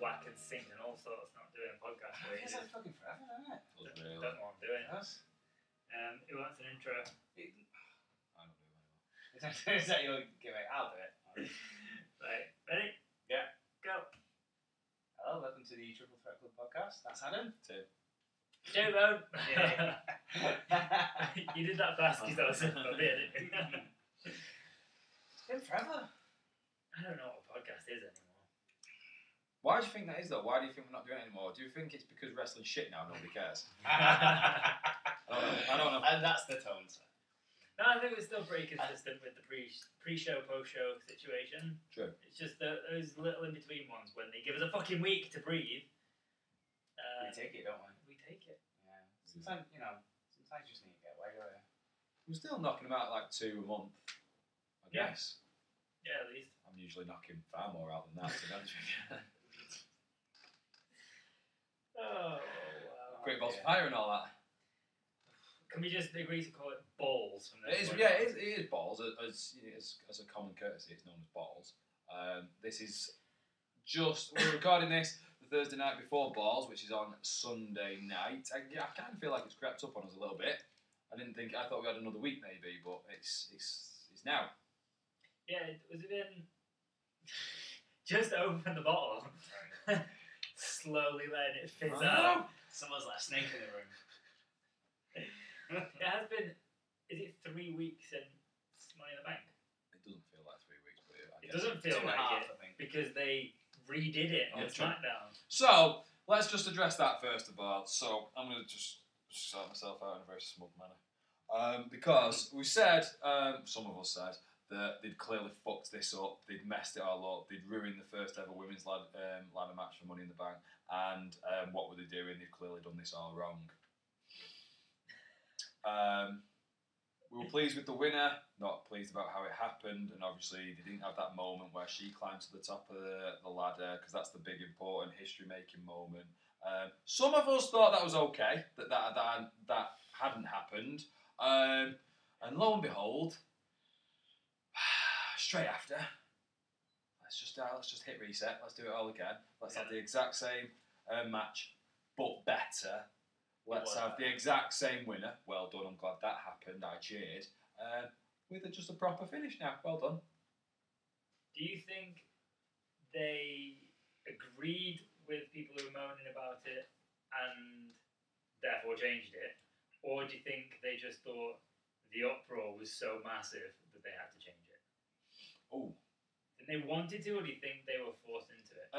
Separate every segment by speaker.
Speaker 1: Whack and sing and all sorts, not doing a podcast for
Speaker 2: It's
Speaker 1: ages.
Speaker 2: like fucking forever, isn't it?
Speaker 1: Don't know what I'm doing.
Speaker 2: Yes.
Speaker 1: Who wants an intro?
Speaker 2: I don't do it anymore. Is that your gimmick? I'll do it.
Speaker 1: Right, ready?
Speaker 2: Yeah.
Speaker 1: Go.
Speaker 2: Hello, welcome to the Triple Threat Club podcast. That's Adam.
Speaker 3: Tim.
Speaker 1: J-Bone.
Speaker 2: Yeah.
Speaker 1: You did that fast because that was a bit, didn't you?
Speaker 2: It's been forever.
Speaker 1: I don't know what a podcast is anymore.
Speaker 3: Why do you think that is though? Why do you think we're not doing it anymore? Do you think it's because wrestling's shit now? Nobody cares.
Speaker 2: I
Speaker 3: don't know.
Speaker 2: And that's the tone, sir.
Speaker 1: No, I think we're still pretty consistent with the pre-show, post-show situation.
Speaker 3: True.
Speaker 1: It's just those little in-between ones when they give us a fucking week to breathe.
Speaker 2: We take it, don't we?
Speaker 1: We take it.
Speaker 2: Yeah. Sometimes, sometimes you just need to get away with it.
Speaker 3: We're still knocking them out like 2 a month, I guess.
Speaker 1: Yeah, at least.
Speaker 3: I'm usually knocking far more out than that, to be honest with you.
Speaker 1: Oh, wow.
Speaker 3: Great balls of fire and all that.
Speaker 1: Can we just agree to call it balls from this point?
Speaker 3: It is balls. As a common courtesy, it's known as balls. This is we're recording this the Thursday night before balls, which is on Sunday night. I kind of feel like it's crept up on us a little bit. I thought we had another week maybe, but it's now.
Speaker 1: Yeah, was it in... Just open the bottle. Slowly letting it fizz out.
Speaker 2: Someone's like a snake in the room.
Speaker 1: It has been... Is it 3 weeks since Money in the Bank?
Speaker 3: It doesn't feel like 3 weeks, but
Speaker 1: It doesn't feel
Speaker 2: 2.5,
Speaker 1: like it,
Speaker 2: I think.
Speaker 1: because they redid it on
Speaker 3: Yeah, true.
Speaker 1: SmackDown.
Speaker 3: So, let's just address that first of all. So, I'm going to just sort myself out in a very smug manner. Because we said, some of us said, that they'd clearly fucked this up, they'd messed it all up, they'd ruined the first ever women's ladder match for Money in the Bank, and what were they doing? They'd clearly done this all wrong. We were pleased with the winner, not pleased about how it happened, and obviously they didn't have that moment where she climbed to the top of the ladder, because that's the big important history-making moment. Some of us thought that was okay, that hadn't happened, and lo and behold, straight after, let's just hit reset. Let's do it all again. Let's have the exact same match, but better. Let's have the exact same winner. Well done. I'm glad that happened. I cheered. With just a proper finish now. Well done.
Speaker 1: Do you think they agreed with people who were moaning about it and therefore changed it? Or do you think they just thought the uproar was so massive that they had to change it?
Speaker 3: Oh.
Speaker 1: Did they wanted to, or do you think they were forced into it?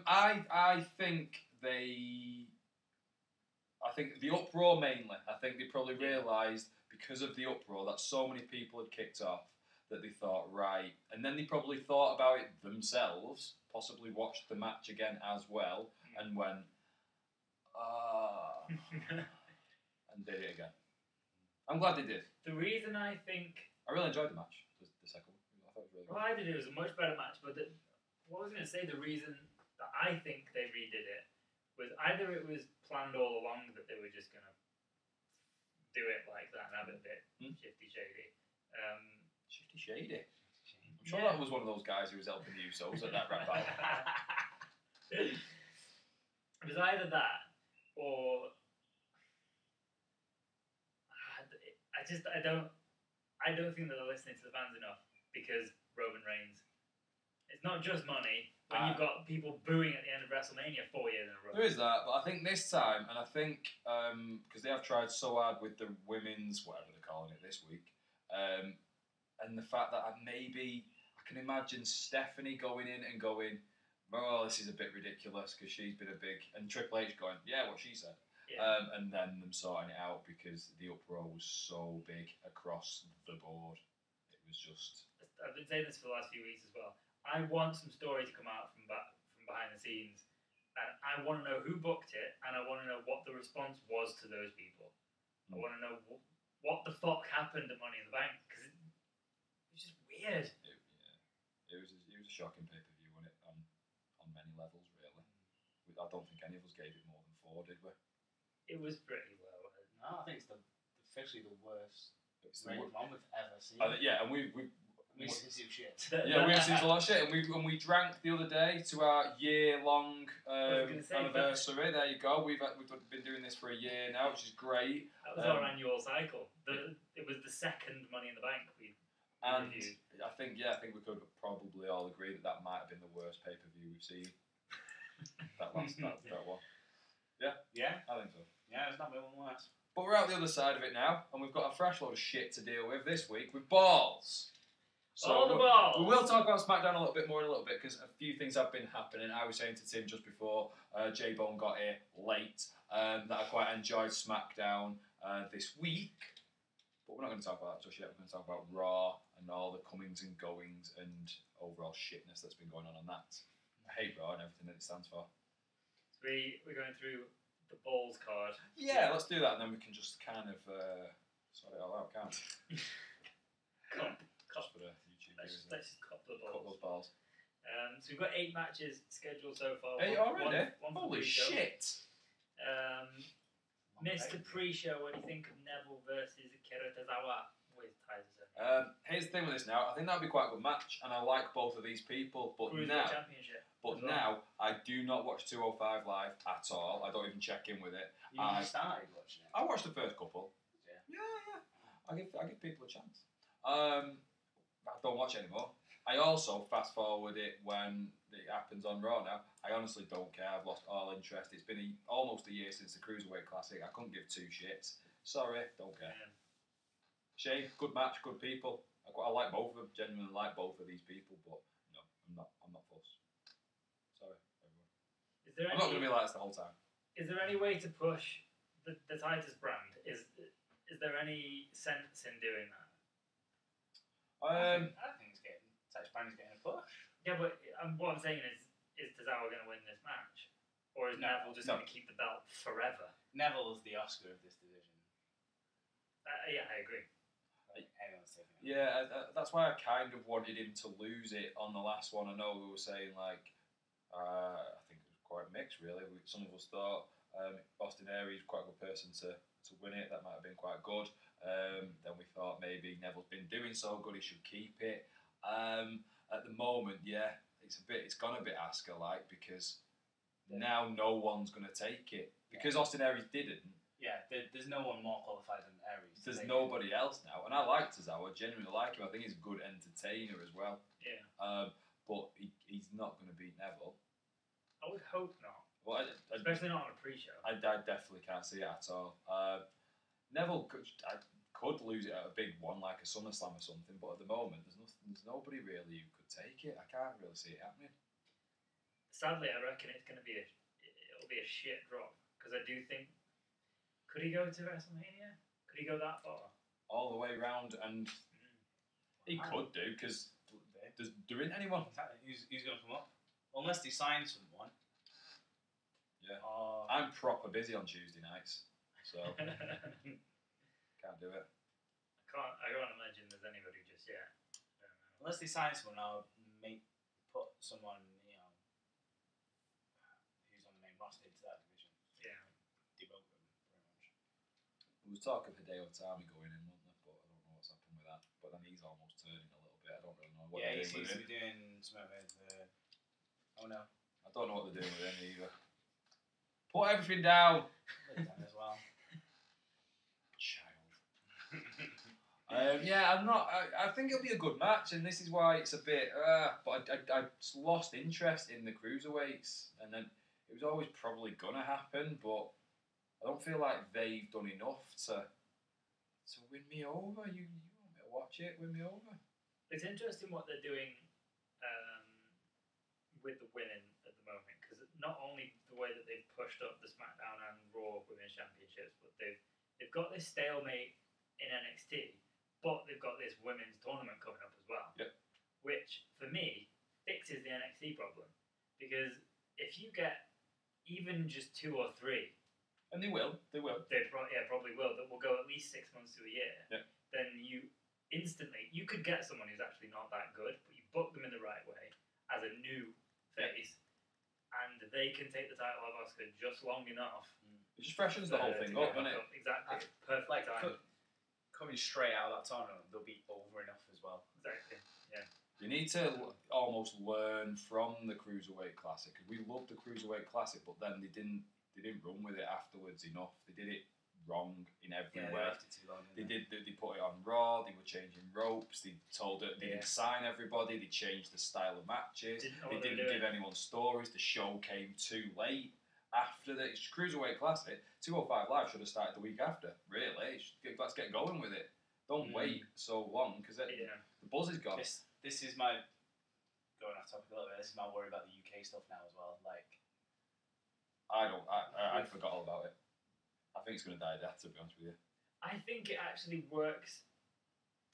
Speaker 3: I think the uproar mainly. I think they probably realised because of the uproar that so many people had kicked off that they thought, right, and then they probably thought about it themselves, possibly watched the match again as well, and went, and did it again. I'm glad they did.
Speaker 1: The reason I think...
Speaker 3: I really enjoyed the match, the second one. I thought it was really good.
Speaker 1: Well, I did. It was a much better match, but what I was going to say, the reason that I think they redid it was either it was planned all along that they were just going to do it like that and have it a bit shifty shady.
Speaker 3: Shifty shady. I'm sure that was one of those guys who was helping the Usos at that rap battle.
Speaker 1: It was either that or I don't think that they're listening to the fans enough, because Roman Reigns. It's not just money when you've got people booing at the end of WrestleMania 4 years in a row.
Speaker 3: There is that, but I think this time, and I think because they have tried so hard with the women's, whatever they're calling it this week, and the fact that I can imagine Stephanie going in and going, oh, this is a bit ridiculous because she's been a big, and Triple H going, yeah, what she said.
Speaker 1: Yeah.
Speaker 3: And then them sorting it out because the uproar was so big across the board. It was just...
Speaker 1: I've been saying this for the last few weeks as well. I want some story to come out from behind the scenes, and I want to know who booked it, and I want to know what the response was to those people. I want to know what the fuck happened at Money in the Bank, because it was just weird.
Speaker 3: It was a shocking pay-per-view, wasn't it? On many levels, really. I don't think any of us gave it more than 4, did we?
Speaker 1: It was pretty low.
Speaker 2: No, I think it's officially the worst
Speaker 3: It's the
Speaker 2: rated
Speaker 3: wor-
Speaker 2: one we've ever seen.
Speaker 3: yeah, and we've
Speaker 2: We've seen some shit.
Speaker 3: yeah, we've seen a lot of shit, and we drank the other day to our year-long anniversary. There you go. We've been doing this for a year now, which is great.
Speaker 1: That was our annual cycle. It was the second Money in the Bank we reviewed.
Speaker 3: I think we could probably all agree that might have been the worst pay-per-view we've seen. that one.
Speaker 2: Yeah,
Speaker 3: I think so.
Speaker 2: yeah, it's not been one worse.
Speaker 3: But we're out the other side of it now, and we've got a fresh load of shit to deal with this week with balls.
Speaker 1: All the balls!
Speaker 3: We will talk about SmackDown a little bit more in a little bit because a few things have been happening. I was saying to Tim just before J-Bone got here late that I quite enjoyed SmackDown this week. But we're not going to talk about that just yet. We're going to talk about Raw and all the comings and goings and overall shitness that's been going on that. I hate Raw and everything that it stands for.
Speaker 1: So we're going through the balls card.
Speaker 3: Yeah, let's do that, and then we can just kind of sort it all out, can't we? Just for the YouTube viewers.
Speaker 1: Let's just cut the
Speaker 3: Cut
Speaker 1: balls.
Speaker 3: those balls.
Speaker 1: So we've got 8 matches scheduled so far.
Speaker 3: Hey, already?
Speaker 1: One
Speaker 3: Holy
Speaker 1: pre-show.
Speaker 3: shit!
Speaker 1: Mr. Pre-show, what do you think of Neville versus Kiritazawa with Tyson?
Speaker 3: Here's the thing with this now. I think that would be quite a good match, and I like both of these people. But
Speaker 1: Cruiserweight Championship.
Speaker 3: But
Speaker 1: as well.
Speaker 3: now, I do not watch 205 Live at all. I don't even check in with it.
Speaker 2: You started watching it.
Speaker 3: I watched the first couple. Yeah. I give people a chance. I don't watch it anymore. I also fast forward it when it happens on Raw now. I honestly don't care. I've lost all interest. It's been almost a year since the Cruiserweight Classic. I couldn't give 2 shits. Sorry, don't care.
Speaker 1: Yeah.
Speaker 3: Shane, good match, good people. I like both of them. Genuinely like both of these people, but no, I'm not fussed. Sorry, everyone. I'm not going to be like this the whole time.
Speaker 1: Is there any way to push the Titus brand? Is there any sense in doing that?
Speaker 2: I think Titus brand is getting a push.
Speaker 1: Yeah, but what I'm saying is Tozawa going to win this match? Or is Neville just going to keep the belt forever?
Speaker 2: Neville's the Oscar of this division.
Speaker 1: Yeah, I agree.
Speaker 2: Anyone's taking it.
Speaker 3: Yeah, that's why I kind of wanted him to lose it on the last one. I know we were saying, like, I think it was quite mixed, really. Some of us thought Austin Aries was quite a good person to win it. That might have been quite good. Then we thought maybe Neville's been doing so good, he should keep it. At the moment, yeah, it's gone a bit Asuka-like because now no one's going to take it. Because Austin Aries didn't.
Speaker 2: Yeah, there's no one more qualified than Aries.
Speaker 3: There's nobody else now. And I like Tozawa, genuinely like him. I think he's a good entertainer as well.
Speaker 1: Yeah.
Speaker 3: But he's not going to beat Neville.
Speaker 1: I would hope not.
Speaker 3: Well,
Speaker 1: Especially not on a pre-show.
Speaker 3: I definitely can't see it at all. Neville could lose it at a big one like a SummerSlam or something, but at the moment there's nobody really who could take it. I can't really see it happening.
Speaker 1: Sadly, I reckon it'll be a shit drop because I do think could he go to WrestleMania? Could he go that far?
Speaker 3: All the way round, and he could do because there isn't anyone.
Speaker 2: Who's going to come up? Unless he signs someone.
Speaker 3: Yeah. I'm proper busy on Tuesday nights, so can't do it.
Speaker 1: I can't imagine there's anybody just yet.
Speaker 2: Unless they sign someone, I'll put someone who's on the main roster into that division.
Speaker 1: Yeah.
Speaker 2: Debug them pretty much.
Speaker 3: There was talk of Hideo Itami going in, wasn't there? But I don't know what's happened with that. But then he's almost turning a little bit. I don't really know what
Speaker 2: he
Speaker 3: they're
Speaker 2: seems
Speaker 3: doing
Speaker 2: to
Speaker 3: with
Speaker 2: be
Speaker 3: him.
Speaker 2: doing something with oh no.
Speaker 3: I don't know what they're doing with him either. Put everything down.
Speaker 2: As well.
Speaker 3: Child. Yeah, I'm not. I think it'll be a good match, and this is why it's a bit. But I lost interest in the cruiserweights, and then it was always probably gonna happen, but I don't feel like they've done enough to win me over. You want me to watch it? Win me over.
Speaker 1: It's interesting what they're doing with the women at the moment, because not only the way that they've pushed up the SmackDown and Raw Women's Championships, but they've got this stalemate in NXT, but they've got this women's tournament coming up as well.
Speaker 3: Yep.
Speaker 1: Which, for me, fixes the NXT problem. Because if you get even just 2 or 3,
Speaker 3: and they will.
Speaker 1: they probably will, that will go at least 6 months to a year,
Speaker 3: Yep.
Speaker 1: then you could get someone who's actually not that good, but you book them in the right way as a new face, and they can take the title off Oscar just long enough.
Speaker 3: It just freshens the whole thing up, doesn't it?
Speaker 1: Exactly. Perfect
Speaker 2: Like
Speaker 1: time.
Speaker 2: coming straight out of that tournament, they'll be over enough as well.
Speaker 1: Exactly. Yeah.
Speaker 3: You need to almost learn from the Cruiserweight Classic. We loved the Cruiserweight Classic, but then they didn't run with it afterwards enough. They did it wrong in every way.
Speaker 2: They left it too long.
Speaker 3: They put it on Raw. They were changing ropes. They told it they didn't sign everybody. They changed the style of matches. They didn't give anyone stories. The show came too late. After the Cruiserweight Classic, 205 Live should have started the week after. Really, let's get going with it. Don't wait so long because the buzz is gone.
Speaker 2: This is my going off topic a little bit. This is my worry about the UK stuff now as well. Like,
Speaker 3: I forgot all about it. I think it's going to die a death, to be honest with you.
Speaker 1: I think it actually works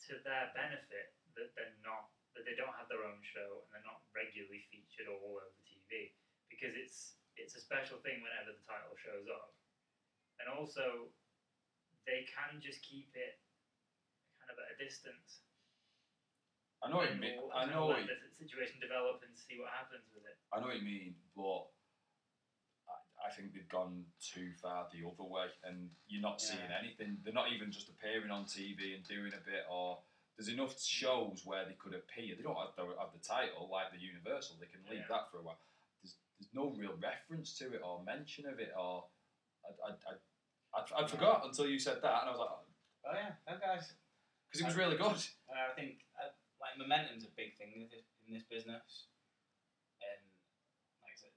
Speaker 1: to their benefit that they don't have their own show and they're not regularly featured all over TV, because it's a special thing whenever the title shows up, and also they can just keep it kind of at a distance.
Speaker 3: I know what you mean. I know
Speaker 1: let the situation develop and see what happens with it.
Speaker 3: I know what you mean, but I think they've gone too far the other way, and you're not seeing anything. They're not even just appearing on TV and doing a bit, or there's enough shows where they could appear. They don't have the title like the Universal. They can leave that for a while. There's no real reference to it or mention of it, or I forgot until you said that, and I was like,
Speaker 2: oh yeah, that guy's,
Speaker 3: because it was really good.
Speaker 2: I think like momentum's a big thing in this business, and like I said,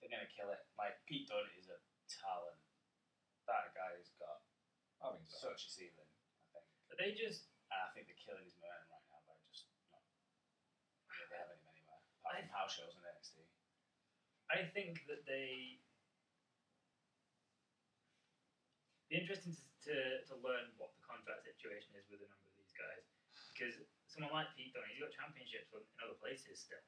Speaker 2: they're gonna kill it. Like Pete Dunne is a talent. That guy's got such a ceiling. I think.
Speaker 1: But they just.
Speaker 2: And I think they're killing his momentum right now by just not having him anywhere apart from house shows and NXT.
Speaker 1: I think that be interesting to learn what the contract situation is with a number of these guys, because someone like Pete Dunne, he's got championships in other places still.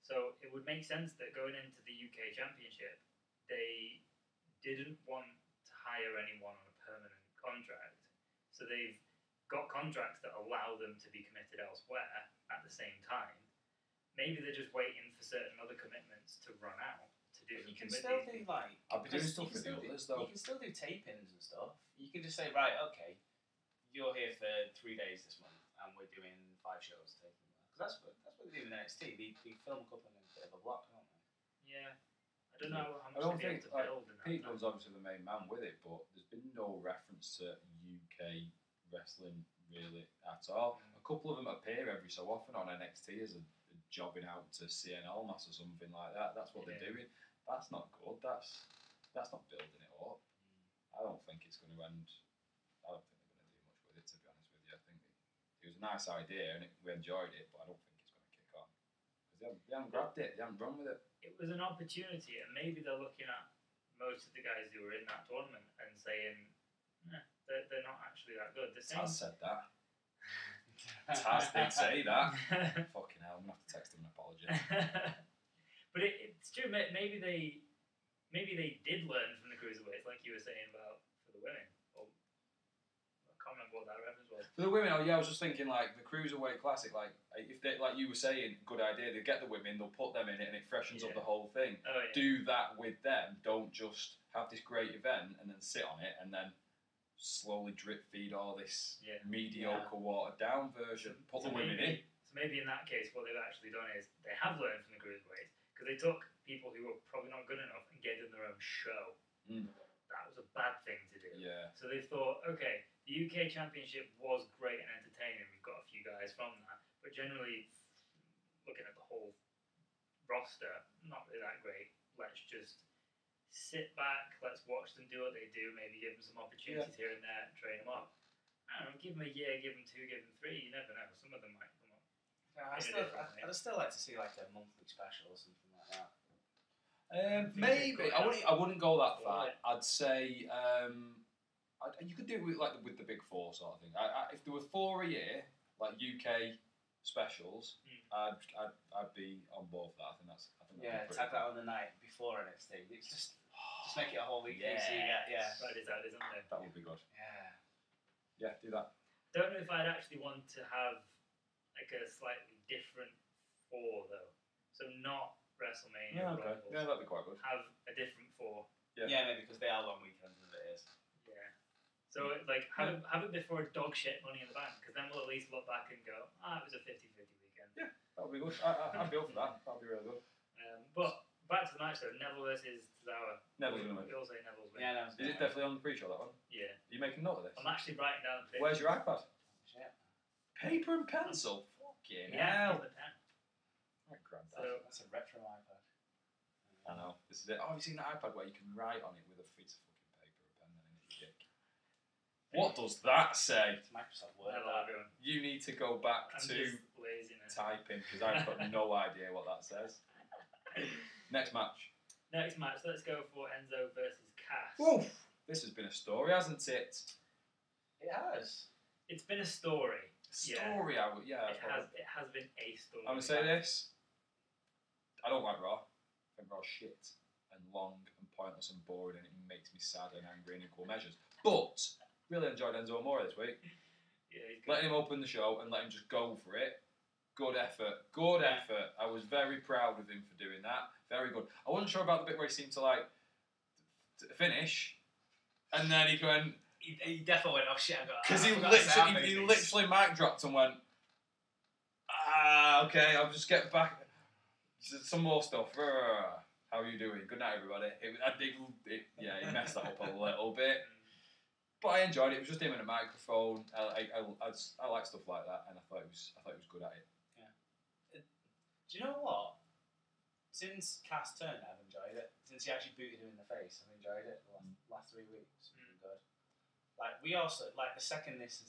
Speaker 1: So it would make sense that going into the UK Championship, they didn't want to hire anyone on a permanent contract, so they've got contracts that allow them to be committed elsewhere at the same time. Maybe they're just waiting for certain other commitments to run out to do.
Speaker 2: You can still do like.
Speaker 3: I'll be doing stuff with the others though.
Speaker 2: You can still do tapings and stuff. You can just say, right, okay, you're here for 3 days this month, and we're doing 5 shows taking that. Because that's what they do with NXT. They film a couple and then they have a block, don't they?
Speaker 1: Yeah. I don't know how much
Speaker 3: I don't
Speaker 1: they
Speaker 3: think
Speaker 1: have to build in that.
Speaker 3: Pete Dunne's obviously the main man with it, but there's been no reference to UK wrestling really at all. A couple of them appear every so often on NXT as a jobbing out to CNL Mass or something like that. That's what they're doing. That's not good. That's not building it up. I don't think it's going to end. I don't think they're going to do much with it, to be honest with you. I think it was a nice idea and we enjoyed it, but I don't think it's going to kick on because they haven't grabbed it. They haven't run with it.
Speaker 1: It was an opportunity, and maybe they're looking at most of the guys who were in that tournament and saying, they're not actually that good.
Speaker 3: Taz said that. Taz did say that. Fucking hell, I'm going to have to text him an apology.
Speaker 1: But it's true, maybe they did learn from the Cruiserweights, like you were saying about for the women. Or, I can't remember what that reference was.
Speaker 3: For the women, I was just thinking, like, the Cruiserweight Classic, like, if they, like you were saying, good idea, they get the women, they'll put them in it, and it freshens up the whole thing.
Speaker 1: Oh, yeah.
Speaker 3: Do that with them. Don't just have this great event and then sit on it and then slowly drip feed all this mediocre watered down version. Put the women in.
Speaker 1: So maybe in that case, what they've actually done is they have learned from the Cruiserweights, because they took people who were probably not good enough and gave them their own show. That was a bad thing to do.
Speaker 3: Yeah.
Speaker 1: So they thought, okay, the UK Championship was great and entertaining. We've got a few guys from that, but generally, looking at the whole roster, not really that great. Let's just sit back, let's watch them do what they do, maybe give them some opportunities here and there, train them up. I don't know, give them a year, give them 2, give them 3, you never know. Some of them might come up.
Speaker 2: I'd still like to see like a monthly special or something like that.
Speaker 3: Maybe. I wouldn't go that far. I'd say you could do it with the big 4 sort of thing. If there were 4 a year, like UK specials, I'd be on board for that. I think
Speaker 2: tag that on the night before NXT. It's just make it a whole week. So you get,
Speaker 1: Friday, Saturday, Sunday.
Speaker 3: That would be good. Yeah, do that.
Speaker 1: Don't know if I'd actually want to have like a slightly different 4 though. So not WrestleMania
Speaker 3: Yeah, okay.
Speaker 1: rivals
Speaker 3: Yeah, that'd be quite good.
Speaker 1: have a different 4.
Speaker 2: Yeah, maybe because they are long weekends as it is.
Speaker 1: Yeah. So like have it before a dog shit Money in the Bank, because then we'll at least look back and go, it was a 50-50 weekend.
Speaker 3: Yeah, that would be good. I'd be up for that. That'd be really good.
Speaker 1: But back to the match though, Neville versus Tozawa.
Speaker 3: Neville's gonna win.
Speaker 1: We all say Neville's win.
Speaker 2: Yeah,
Speaker 3: Is it definitely on the pre-show, that one?
Speaker 1: Yeah.
Speaker 3: Are you making note of this?
Speaker 1: I'm actually writing down the
Speaker 3: Where's your iPad?
Speaker 2: Shit.
Speaker 3: Paper and pencil? Fucking
Speaker 1: Yeah,
Speaker 3: hell.
Speaker 1: the pen.
Speaker 3: I grabbed that.
Speaker 1: So
Speaker 2: That's a retro iPad.
Speaker 3: I know. This is it. Oh, have you seen that iPad where you can write on it with a piece of fucking paper, a pen, and then you dick? What does that say?
Speaker 2: It's Microsoft Word.
Speaker 1: Neville,
Speaker 2: that.
Speaker 1: everyone.
Speaker 3: You need to go back
Speaker 1: I'm
Speaker 3: to
Speaker 1: just laziness.
Speaker 3: typing because I've got no idea what that says. Next match.
Speaker 1: Next match, let's go for Enzo versus Cass.
Speaker 3: Oof. This has been a story, hasn't it?
Speaker 2: It has.
Speaker 1: It's been a story.
Speaker 3: Story, yeah.
Speaker 1: It has been a story.
Speaker 3: I'm going to say this. I don't like Raw. I think Raw's shit and long and pointless and boring, and it makes me sad and angry in equal measures. But really enjoyed Enzo Amore this week.
Speaker 1: Yeah, he's good.
Speaker 3: Let him open the show and let him just go for it. Good effort. Good effort. I was very proud of him for doing that. Very good. I wasn't sure about the bit where he seemed to finish, and then he went.
Speaker 2: He definitely went, oh shit, I got.
Speaker 3: Because he
Speaker 2: literally
Speaker 3: literally mic dropped and went. Okay, I'll just get back. Some more stuff. How are you doing? Good night, everybody. He messed that up a little bit. But I enjoyed it. It was just him and a microphone. I like stuff like that, and I thought he was good at it.
Speaker 2: Yeah. Do you know what? Since Cass turned, I've enjoyed it. Since he actually booted him in the face, I've enjoyed it. The last 3 weeks, it's been good. Like we also the second this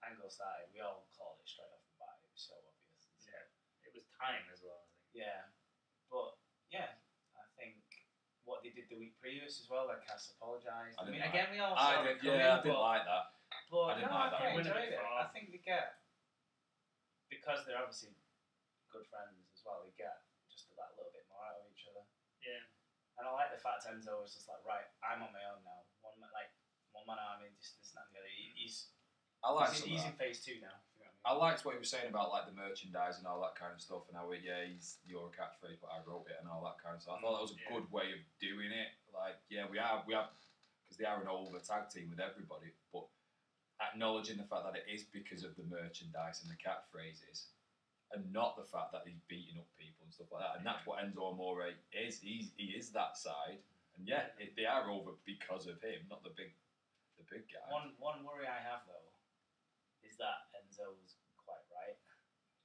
Speaker 2: angle started, we all called it straight off the bat. It was so obvious.
Speaker 1: Yeah, it was time as well. I think.
Speaker 2: Yeah, but yeah, I think what they did the week previous as well, like Cass apologised. I mean, again, we all saw it coming,
Speaker 3: I didn't like that.
Speaker 2: But
Speaker 3: I didn't like that.
Speaker 2: I
Speaker 1: Went a
Speaker 2: enjoyed
Speaker 1: bit
Speaker 2: it.
Speaker 1: far.
Speaker 2: I think they get, because they're obviously good friends as well, they get just that little bit more out of each other.
Speaker 1: Yeah.
Speaker 2: And I like the fact Enzo was just like, right, I'm on my own now. One man army, just this and that and the other. He's in phase 2 now. You know what I mean?
Speaker 3: I liked what he was saying about like the merchandise and all that kind of stuff, and how he's your catchphrase, but I wrote it and all that kind of stuff. I thought that was a good way of doing it. Like, yeah, we have, because they are an over tag team with everybody, but acknowledging the fact that it is because of the merchandise and the catchphrases, and not the fact that he's beating up people and stuff like that. And that's what Enzo Amore is. He is that side, and they are over because of him, not the big guy.
Speaker 2: One worry I have though is that Enzo's quite right.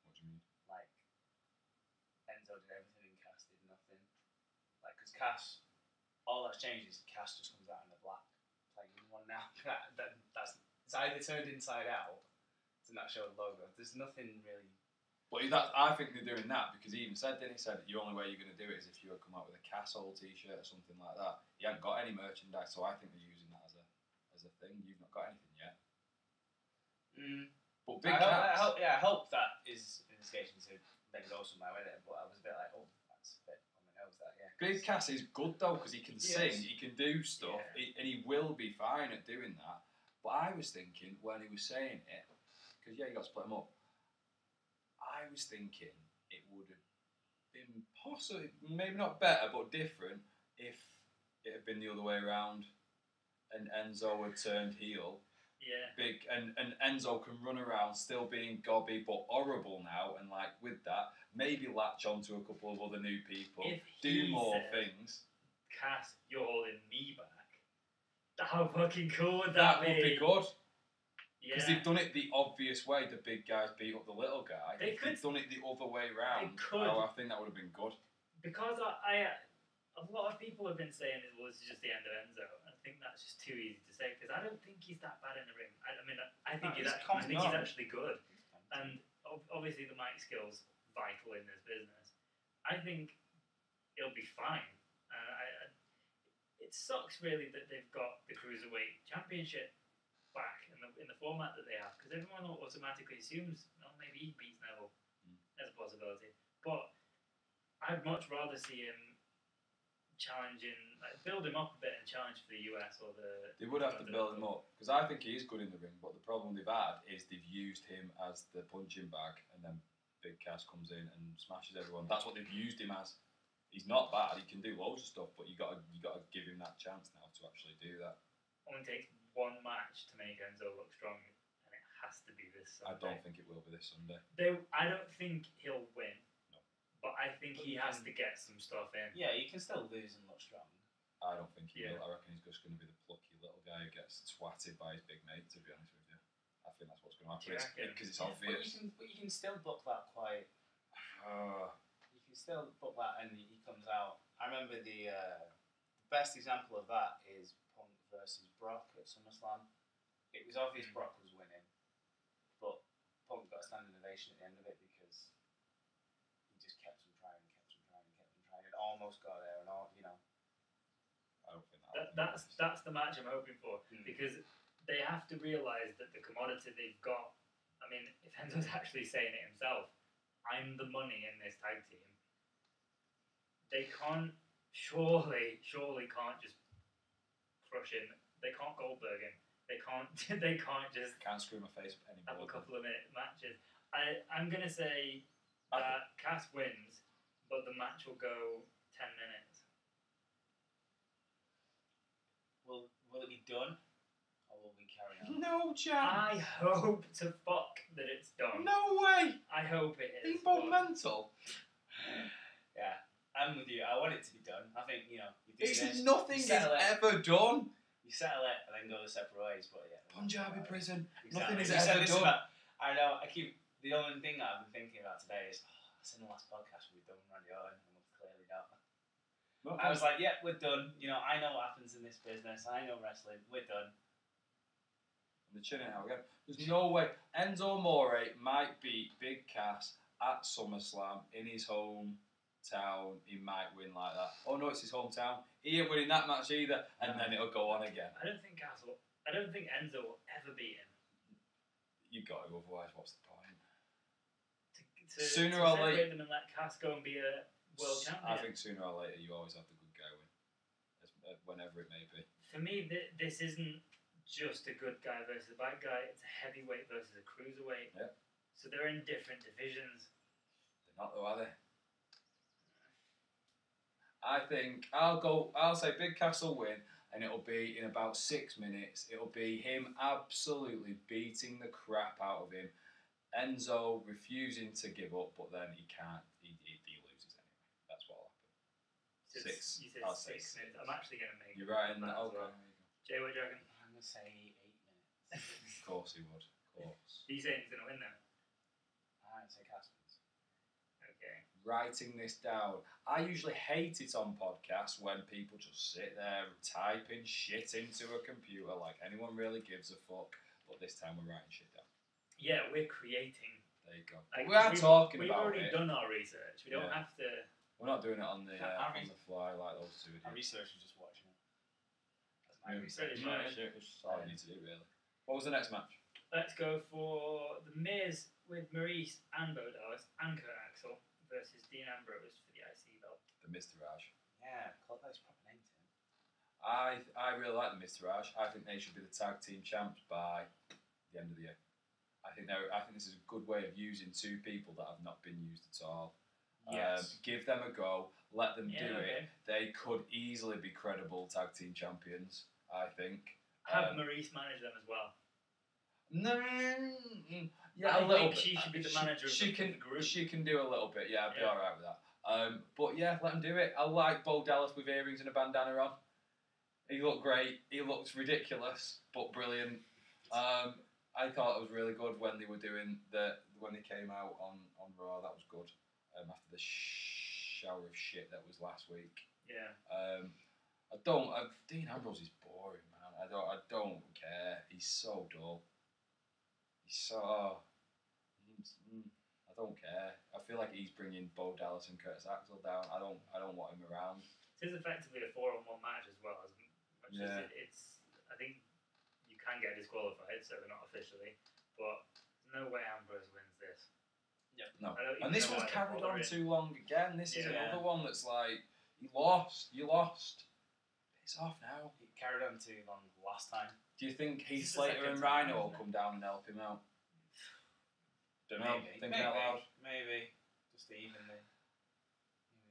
Speaker 3: What do you mean?
Speaker 2: Like Enzo did everything and Cass did nothing. Like because Cass, all that's changed is Cass just comes out in the black playing one now. That's it's either turned inside out to not show the logo. There's nothing really.
Speaker 3: But I think they're doing that because he even said, didn't he? Said the only way you're going to do it is if you come out with a Castle t-shirt or something like that. He hadn't got any merchandise, so I think they're using that as a thing. You've not got anything yet. But Big Cass.
Speaker 2: I hope that is an indication to then go somewhere with it. But I was a bit like, oh, that's a bit on my nose. That
Speaker 3: Big Cass is good though because he can sing,
Speaker 2: is.
Speaker 3: he can do stuff, and he will be fine at doing that. But I was thinking when he was saying it, because you got to split them up. I was thinking it would have been possibly, maybe not better, but different if it had been the other way around and Enzo had turned heel.
Speaker 1: Yeah.
Speaker 3: Big and Enzo can run around still being gobby but horrible now, and like with that, maybe latch onto a couple of other new people, do more things.
Speaker 1: Cass, you're holding me back. How fucking cool would that be?
Speaker 3: That would be good.
Speaker 1: Yeah.
Speaker 3: Because they've done it the obvious way. The big guys beat up the little guy. They've done it the other way round.
Speaker 1: They could.
Speaker 3: Oh, I think that would have been good.
Speaker 1: Because a lot of people have been saying it was just the end of Enzo. I think that's just too easy to say because I don't think he's that bad in the ring. I think he's actually good, and obviously the mic skills vital in this business. I think it'll be fine. It sucks really that they've got the Cruiserweight Championship back in the format that they have because everyone automatically assumes maybe he beats Neville as a possibility, but I'd much rather see him challenging, build him up a bit and challenge for the US or the.
Speaker 3: They would have to build him up because I think he is good in the ring, but the problem they've had is they've used him as the punching bag, and then Big Cass comes in and smashes everyone. That's what they've used him as. He's not bad. He can do loads of stuff, but you got to give him that chance now to actually do that.
Speaker 1: Only takes one match to make Enzo look strong, and it has to be this Sunday.
Speaker 3: I don't think it will be this Sunday.
Speaker 1: I don't think he'll win.
Speaker 3: No.
Speaker 1: But I think he has to get some stuff in.
Speaker 2: Yeah, you can still lose and look strong.
Speaker 3: I don't think he will. I reckon he's just going to be the plucky little guy who gets twatted by his big mate, to be honest with you. I think that's what's going to happen. Because it's obvious.
Speaker 2: But you can still book that quite... you can still book that and he comes out. I remember the best example of that is Punk versus Brock at SummerSlam. It was obvious Brock was winning, but Punk got a standing ovation at the end of it because he just kept on trying. It almost got there, and all, you know.
Speaker 3: I don't think
Speaker 1: that's the match I'm hoping for, because they have to realise that the commodity they've got. I mean, if Enzo's actually saying it himself, I'm the money in this tag team. They can't surely can't just crush him. They can't Goldberg him. They can't just
Speaker 3: can't screw my face up anymore.
Speaker 1: Have a couple of minute matches. I'm gonna say that Cass wins, but the match will go 10 minutes.
Speaker 2: Will it be done, or will we carry on?
Speaker 3: No chance.
Speaker 1: I hope to fuck that it's done.
Speaker 3: No way.
Speaker 1: I hope it is.
Speaker 3: He's both mental.
Speaker 2: Yeah, I'm with you. I want it to be done. I think, you know, you do this,
Speaker 3: nothing is ever done.
Speaker 2: You settle it and then go the separate ways. But yeah,
Speaker 3: Punjabi prison.
Speaker 2: Exactly.
Speaker 3: Nothing is ever done.
Speaker 2: I know. The only thing that I've been thinking about today is, that's in the last podcast we've done Randy Orton, and we've clearly not. I was like, yeah, we're done. You know, I know what happens in this business. I know wrestling. We're done.
Speaker 3: And they're chinning out again. There's no way. Enzo Amore might beat Big Cass at SummerSlam in his hometown. He might win like that. Oh no, it's his hometown. He ain't winning that match either. And then it'll go on again.
Speaker 1: I don't think Enzo will ever beat him.
Speaker 3: You got to, otherwise what's the point?
Speaker 1: Sooner or later, them and let Cass go and be a world champion.
Speaker 3: I think sooner or later you always have the good guy win, whenever it may be.
Speaker 1: For me, this isn't just a good guy versus a bad guy. It's a heavyweight versus a cruiserweight.
Speaker 3: Yeah.
Speaker 1: So they're in different divisions.
Speaker 3: They're not though, are they? I think I'll say Big Cass will win, and it'll be in about 6 minutes. It'll be him absolutely beating the crap out of him. Enzo refusing to give up, but then he can't. He loses anyway. That's what will happen.
Speaker 1: So you said
Speaker 3: I'll
Speaker 1: 6
Speaker 3: say
Speaker 1: minutes. I'm actually going to make
Speaker 3: You're right.
Speaker 1: that as well. Jay, what do you reckon?
Speaker 2: I'm going to say 8 minutes.
Speaker 3: Of course he would. Of course.
Speaker 1: He's saying he's going to win now.
Speaker 2: I'd say Cass wins.
Speaker 1: Okay.
Speaker 3: Writing this down. I usually hate it on podcasts when people just sit there typing shit into a computer like anyone really gives a fuck. But this time we're writing shit down.
Speaker 1: Yeah, we're creating.
Speaker 3: There you go. Like, we are talking
Speaker 1: we've
Speaker 3: about
Speaker 1: already done our research. We don't have to.
Speaker 3: We're not doing it on the fly like those two.
Speaker 2: Our research is just watching it. That's
Speaker 1: my research.
Speaker 3: It's all you need to do, really. What was the next match?
Speaker 1: Let's go for The Miz with Maurice and Bo Dallas and Kurt Axel versus Dean Ambrose for the IC belt.
Speaker 3: The Miz Taraj.
Speaker 2: Yeah, call that his proper name to him.
Speaker 3: I really like the Miz Taraj. I think they should be the tag team champs by the end of the year. I think this is a good way of using two people that have not been used at all.
Speaker 2: Yes.
Speaker 3: Give them a go. Let them do
Speaker 1: okay.
Speaker 3: it. They could easily be credible tag team champions, I think.
Speaker 1: Have Maurice manage them as well.
Speaker 3: No, yeah,
Speaker 1: I think she should be the manager of the group.
Speaker 3: She can do a little bit, yeah, I'd be alright with that. But yeah, let them do it. I like Bo Dallas with earrings and a bandana on. He looked great. He looked ridiculous, but brilliant. I thought it was really good when they were doing when they came out on Raw. That was good. After the shower of shit that was last week.
Speaker 1: Yeah.
Speaker 3: Dean Ambrose is boring, man. I don't care. He's so dull. I don't care. I feel like he's bringing Bo Dallas and Curtis Axel down. I don't want him around.
Speaker 1: It is effectively a 4-on-1 match as well, as much as it's. I think you can get disqualified, so they're not officially. But there's no way Ambrose wins this.
Speaker 3: Yeah. No. And this one's carried on too long again. This is another one that's like, you lost. It's off now.
Speaker 2: It carried on too long last time.
Speaker 3: Do you think Heath Slater and Rhino will come down and help him out? Don't know. Thinking out loud.
Speaker 2: Maybe. Just to even the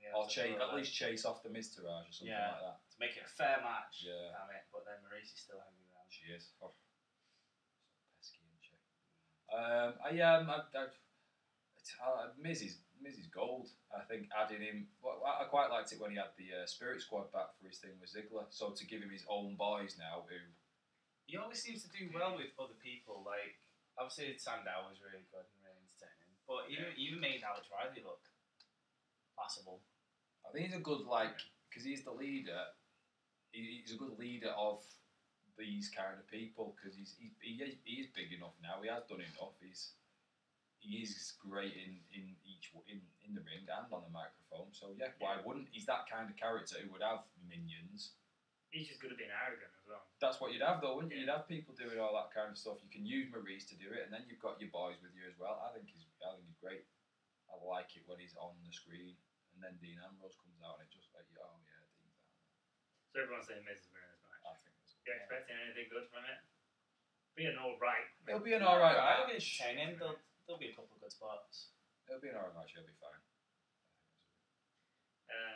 Speaker 2: Yeah,
Speaker 3: Or at least chase off the Miz Taraj or something like that.
Speaker 2: To make it a fair match.
Speaker 3: Yeah.
Speaker 2: Damn it. But then Maurice is still hanging around.
Speaker 3: She is. Oh. So pesky, isn't she? Miz is gold. I think adding him. Well, I quite liked it when he had the Spirit Squad back for his thing with Ziggler. So to give him his own boys now, who
Speaker 2: he always seems to do well with other people. Like obviously Sandow was really good and really entertaining, but even made Alex Riley look passable.
Speaker 3: I think he's a good because he's the leader. He's a good leader of these kind of people because he is big enough now. He has done enough. He is great in the ring and on the microphone. So yeah, why wouldn't? He's that kind of character who would have minions.
Speaker 1: He's just good at being arrogant as well.
Speaker 3: That's what you'd have though, wouldn't you? You'd have people doing all that kind of stuff. You can use Maurice to do it, and then you've got your boys with you as well. I think he's great. I like it when he's on the screen, and then Dean Ambrose comes out and it just like, oh yeah, Dean's out.
Speaker 1: So everyone's saying Miz is winning this match.
Speaker 3: I think it's
Speaker 1: You expecting anything good from it? Be an alright.
Speaker 3: It'll be an alright
Speaker 2: It'll
Speaker 3: match.
Speaker 2: be entertaining. There'll be a couple of good spots.
Speaker 3: It'll be an alright match. It'll be fine.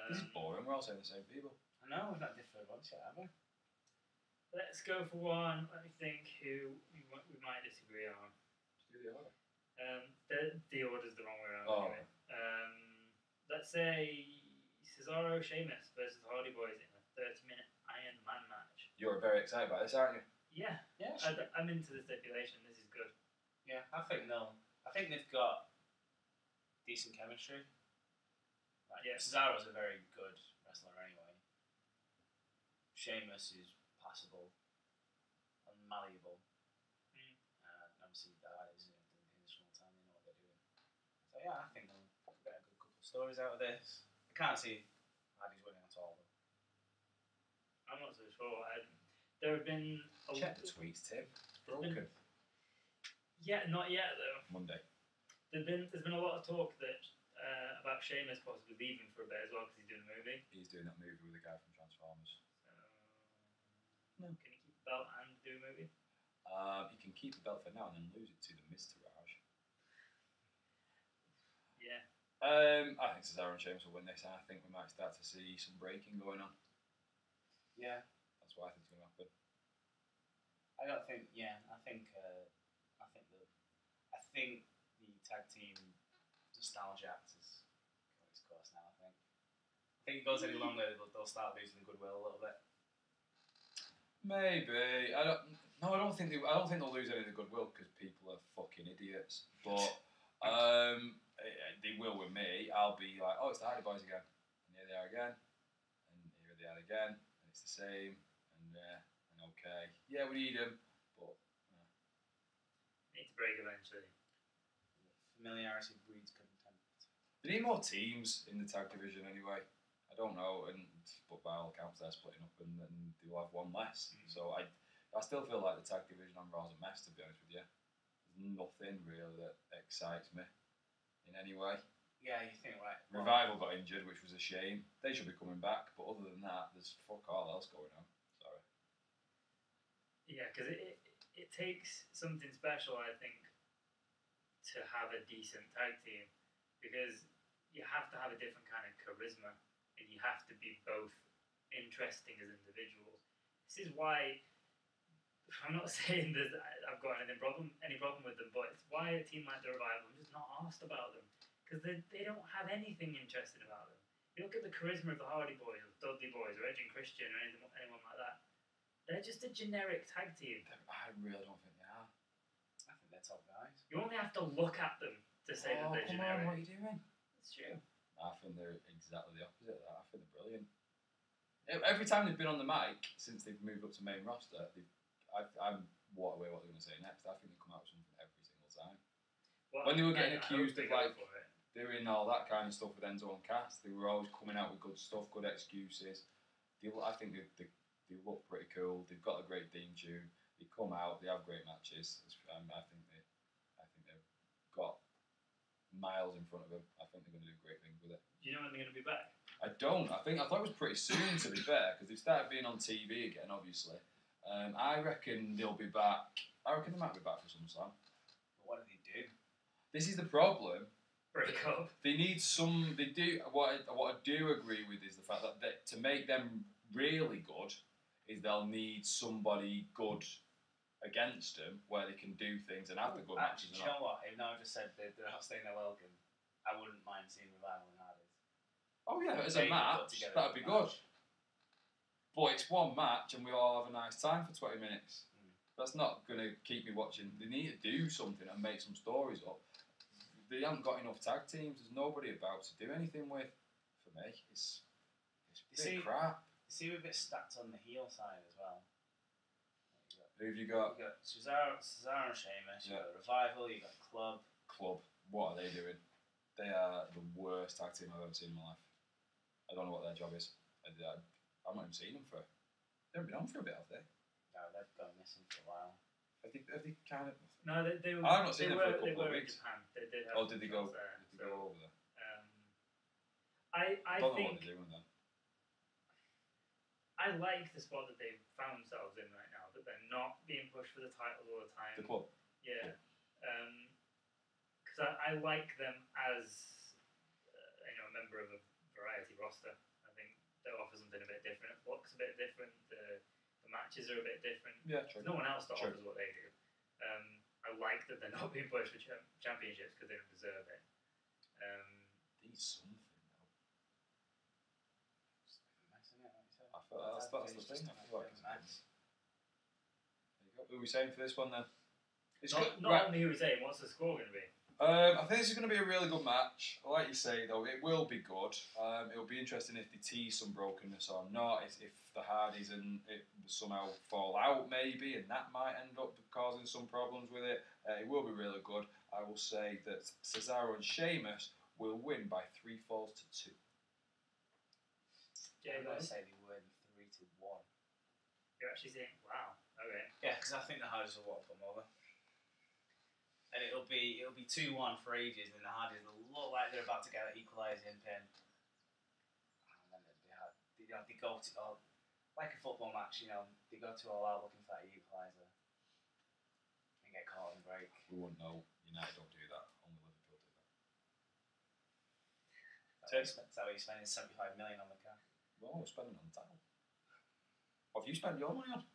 Speaker 3: This is boring. We're all saying the same people.
Speaker 2: I know we've not differed once yet, have we?
Speaker 1: Let's go for one. Let me think who we might disagree on.
Speaker 3: Let's do the order.
Speaker 1: The order's the wrong way around.
Speaker 3: Oh.
Speaker 1: Anyway. Let's say Cesaro Sheamus versus Hardy Boys in a 30-minute Iron Man match.
Speaker 3: You're very excited about this, aren't you?
Speaker 1: Yeah.
Speaker 2: Yeah.
Speaker 1: I'm into the stipulation. This is good.
Speaker 2: Yeah, I think they've got decent chemistry. Like,
Speaker 1: Yeah.
Speaker 2: Cesaro's a very good wrestler anyway. Sheamus is passable and malleable. Obviously, that is in the small time, they know what they're doing. So yeah, I think they'll get a good couple of stories out of this. I can't see Hardy's winning at all though.
Speaker 1: I'm not so sure. There have been
Speaker 3: Check the tweets, Tim. Broken.
Speaker 1: Yeah, not yet though.
Speaker 3: Monday.
Speaker 1: There's been a lot of talk that about Sheamus possibly leaving for a bit as well because he's doing a movie.
Speaker 3: He's doing that movie with the guy from Transformers.
Speaker 1: No. Can he keep the belt and do a movie?
Speaker 3: He can keep the belt for now and then lose it to the Miz Taraj.
Speaker 1: Yeah.
Speaker 3: I think Cesaro and Sheamus will win this, and I think we might start to see some breaking going on.
Speaker 2: Yeah.
Speaker 3: That's what I think is going to happen.
Speaker 2: I don't think. Yeah, I think the tag team nostalgia act is got its course now. I think if it goes any longer, they'll start losing goodwill a little bit.
Speaker 3: Maybe. I don't think they'll lose any of the goodwill because people are fucking idiots. But they will with me. I'll be like, oh, it's the Hardy Boys again, and here they are again, and here they are again, and it's the same, and okay, yeah, we need them, but
Speaker 1: Need to break eventually.
Speaker 2: Familiarity breeds contempt.
Speaker 3: they need more teams in the tag division anyway. I don't know, but by all accounts they're splitting up, and they'll have one less. So I still feel like the tag division on Raw's a mess, to be honest with you. There's nothing really that excites me in any way.
Speaker 2: Yeah, you think like
Speaker 3: Revival got injured, which was a shame. They should be coming back, but other than that, there's fuck all else going on. Sorry.
Speaker 1: Yeah, because it takes something special, I think, to have a decent tag team, because you have to have a different kind of charisma, and you have to be both interesting as individuals. This is why I'm not saying that I've got any problem with them, but it's why a team like the Revival, I'm just not asked about them, because they don't have anything interesting about them. You look at the charisma of the Hardy Boys, or Dudley Boys, or Edge and Christian, or anyone like that. They're just a generic tag team.
Speaker 3: I really don't think they are.
Speaker 2: I think they're top guys.
Speaker 1: You only have to look at them to say that they're generic.
Speaker 3: What are you doing?
Speaker 1: It's true.
Speaker 3: I think they're exactly the opposite of that. I think they're brilliant. Every time they've been on the mic since they've moved up to main roster, I'm what they're going to say next. I think they come out with something every single time.
Speaker 1: Well,
Speaker 3: When they were getting accused
Speaker 1: of
Speaker 3: of like doing all that kind of stuff with Enzo and Cass, they were always coming out with good stuff, good excuses. I think they look pretty cool. They've got a great theme tune. They come out, they have great matches. I think they've got miles in front of them. I think they're going to do great things with it.
Speaker 1: Do you know when they're going to be back?
Speaker 3: I don't. I thought it was pretty soon, to be fair, because they've started being on TV again, obviously. I reckon they'll be back. I reckon they might be back for SummerSlam.
Speaker 2: But what do they do?
Speaker 3: This is the problem.
Speaker 1: break up.
Speaker 3: They need some. They do. What I do agree with is the fact that to make them really good, is they'll need somebody good against them where they can do things and have the good matches.
Speaker 2: Do you know what? Even though I just said they're not staying there welcome, I wouldn't mind seeing Revival and Hardys.
Speaker 3: Oh yeah, as a match, that'd be good. But it's one match and we all have a nice time for 20 minutes. That's not going to keep me watching. They need to do something and make some stories up. They haven't got enough tag teams. There's nobody about to do anything with. For me, it's crap.
Speaker 2: You see, we're a bit stacked on the heel side as well.
Speaker 3: Who have you got?
Speaker 2: You've got Cesaro and Sheamus, you've got Revival, you've got Club.
Speaker 3: What are they doing? They are the worst tag team I've ever seen in my life. I don't know what their job is. I've not even seen them for. They haven't been on for a bit, have they?
Speaker 2: No, they've gone missing for a while.
Speaker 3: Have they kind of?
Speaker 1: No, they were.
Speaker 3: I've not seen them for a couple of weeks.
Speaker 1: In Japan. They did have
Speaker 3: did they go?
Speaker 1: There,
Speaker 3: did they go over there?
Speaker 1: I
Speaker 3: don't
Speaker 1: think
Speaker 3: know what they're doing there.
Speaker 1: I like the spot that they've found themselves in right now. That they're not being pushed for the titles all the time.
Speaker 3: The club.
Speaker 1: Yeah. Because I like them as a member of a variety roster. I think they offer something a bit different. It looks a bit different. The matches are a bit different.
Speaker 3: Yeah, true.
Speaker 1: No one else that offers what they do. I like that they're not being pushed for championships because they don't deserve it.
Speaker 3: Need something though. I feel that's the thing. I feel like it's nice. There you go. Who are we saying for this one then? It's
Speaker 1: not only who we're saying. What's the score going to be?
Speaker 3: I think this is going to be a really good match. Like you say, though, it will be good. It'll be interesting if they tease some brokenness or not. If the Hardys and it somehow fall out, maybe, and that might end up causing some problems with it. It will be really good. I will say that Cesaro and Sheamus will win by 3 falls to 2.
Speaker 2: Yeah, I'm going to say they win 3-1.
Speaker 1: You're actually saying, wow, okay.
Speaker 2: Yeah, because I think the Hardys will walk them over. And it'll be 2-1 for ages, and the Hardys will look like they're about to get an equalising pin. And then they go to like a football match, they go to all out looking for that equaliser and get caught on the break.
Speaker 3: We won't know. United don't do that. Only Liverpool do that.
Speaker 2: That's how you're spending 75 million on the car.
Speaker 3: Well, we're spending it on the title. What have you spent your money on?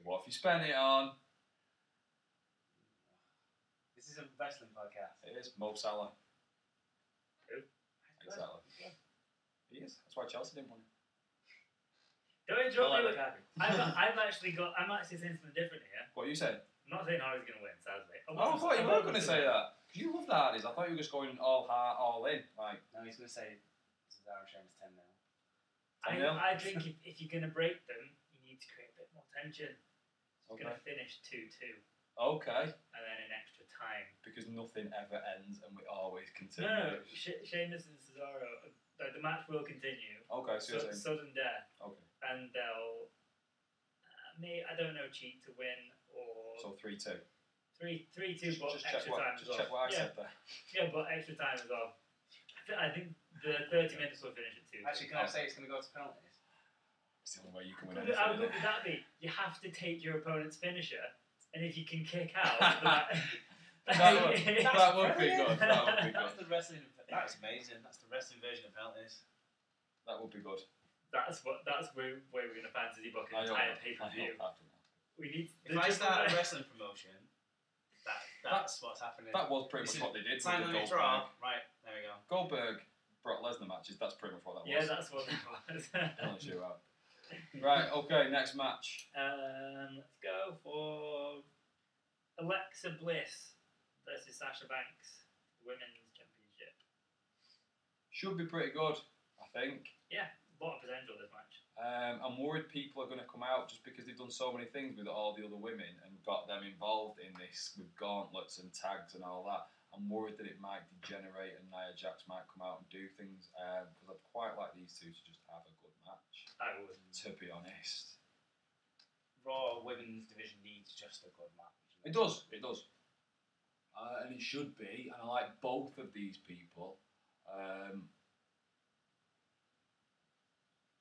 Speaker 3: What have you spent it on?
Speaker 2: This is a wrestling podcast.
Speaker 3: It is. Mo Salah.
Speaker 1: Who?
Speaker 3: Exactly. Yeah. He is. That's why Chelsea didn't win.
Speaker 1: Don't interrupt me. I'm actually saying something different here.
Speaker 3: What are you saying?
Speaker 1: I'm not saying Hardy's going to win, sadly.
Speaker 3: I thought you were going to say that. You love the Hardys. I thought you were just going all in. Like.
Speaker 2: No, he's going to say Cesaro and Sheamus 10-0.
Speaker 1: I think if you're going to break them, you need to create a bit more tension. So it's going to finish 2-2.
Speaker 3: Okay.
Speaker 1: And then in extra time.
Speaker 3: Because nothing ever ends and we always continue.
Speaker 1: No, Sheamus and Cesaro, the match will continue.
Speaker 3: Okay, so you're saying.
Speaker 1: Sudden death.
Speaker 3: Okay.
Speaker 1: And they'll, I don't know, cheat to win or.
Speaker 3: So 3-2.
Speaker 1: 3-2, but extra time as well.
Speaker 3: Just check what I said there.
Speaker 1: Yeah, but extra time as well. I think the 30 minutes will finish at 2.
Speaker 2: Actually, can I say it's going to go to penalties?
Speaker 3: It's the only way you can win anything.
Speaker 1: How good would that be? You have to take your opponent's finisher, and if you can kick out,
Speaker 3: that would be good. That would be good.
Speaker 2: That's the wrestling. That's amazing. That's the wrestling version of penalties.
Speaker 3: That would be good.
Speaker 1: That's where we're going to fantasy book an entire pay-per-view. We need.
Speaker 2: If I start a wrestling promotion, that's what's happening.
Speaker 3: That was pretty much what they did.
Speaker 2: Finally, draw. Right, there we go.
Speaker 3: Goldberg, Brock Lesnar matches. That's pretty much what that was.
Speaker 1: Yeah, that's what that was.
Speaker 3: I'll let you out. Right. Okay. Next match.
Speaker 1: Let's go for Alexa Bliss versus Sasha Banks, Women's Championship.
Speaker 3: Should be pretty good, I think.
Speaker 1: Yeah, a lot of potential this match.
Speaker 3: I'm worried people are going to come out just because they've done so many things with all the other women and got them involved in this with gauntlets and tags and all that. I'm worried that it might degenerate and Nia Jax might come out and do things because I'd quite like these two to just have a good match.
Speaker 1: I would.
Speaker 3: To be honest.
Speaker 2: Raw Women's Division needs just a good match.
Speaker 3: It does. And it should be. And I like both of these people.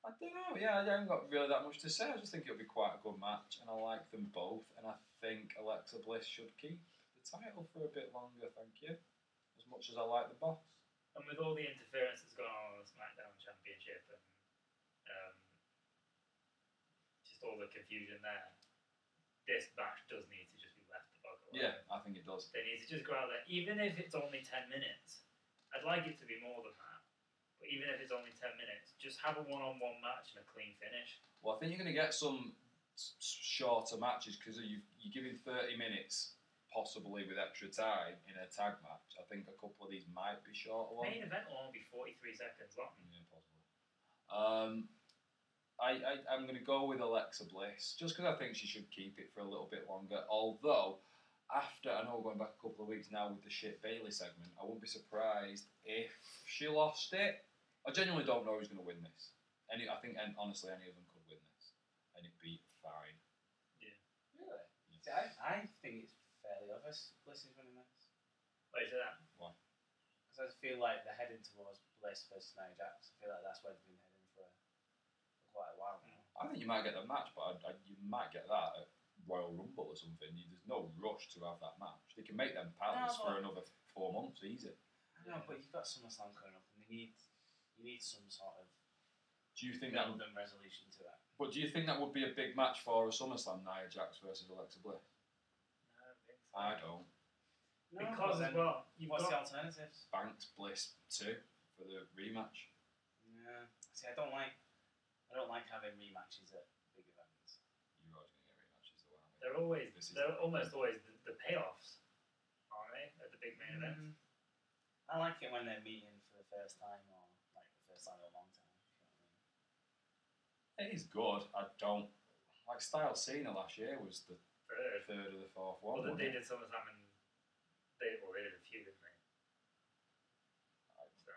Speaker 3: I don't know. Yeah, I haven't got really that much to say. I just think it'll be quite a good match, and I like them both. And I think Alexa Bliss should keep the the title for a bit longer, thank you. As much as I like the boss.
Speaker 1: And with all the interference that's gone on the SmackDown Championship and just all the confusion there, this match does need to just be left to bog away.
Speaker 3: Yeah, I think it does.
Speaker 1: They need to just go out there, even if it's only 10 minutes. I'd like it to be more than that. But even if it's only 10 minutes, just have a one-on-one match and a clean finish.
Speaker 3: Well, I think you're going to get some shorter matches because you're giving 30 minutes, possibly with extra time, in a tag match. I think a couple of these might be shorter ones.
Speaker 1: Main event will only be 43 seconds long.
Speaker 3: Yeah, possibly. I'm going to go with Alexa Bliss, just because I think she should keep it for a little bit longer. Although, after, I know we're going back a couple of weeks now with the shit Bailey segment, I wouldn't be surprised if she lost it. I genuinely don't know who's going to win this. I think, and honestly, any of them could win this, and it'd be fine.
Speaker 2: Yeah. Really? Yeah. I think it's fairly obvious Bliss is winning this.
Speaker 1: Why is that?
Speaker 3: Why?
Speaker 2: Because I feel like they're heading towards Bliss versus Nia Jax. I feel like that's where they've been heading for quite a while now.
Speaker 3: I think you might get that match, but you might get that at Royal Rumble or something. There's no rush to have that match. They can make them pals for another 4 months, easy.
Speaker 2: No, but you've got SummerSlam coming up, and you need some sort of
Speaker 3: do you think that
Speaker 2: resolution to it.
Speaker 3: But do you think that would be a big match for a SummerSlam, Nia Jax versus Alexa Bliss?
Speaker 1: No, I don't think so.
Speaker 3: I don't.
Speaker 2: No,
Speaker 1: because as well,
Speaker 2: what's the alternatives?
Speaker 3: Banks Bliss 2 for the rematch.
Speaker 2: Yeah. See, I don't like having rematches at big events.
Speaker 3: You're always going to get rematches, though, aren't they?
Speaker 1: They're almost always the payoffs, aren't they? At the big main event.
Speaker 2: I like it when they're meeting for the first time, or like the first time in a long time. You know what I mean?
Speaker 3: It is good. I don't like Styles Cena last year was the third or the fourth one.
Speaker 1: Well, they did SummerSlam and they did a few, didn't they? So.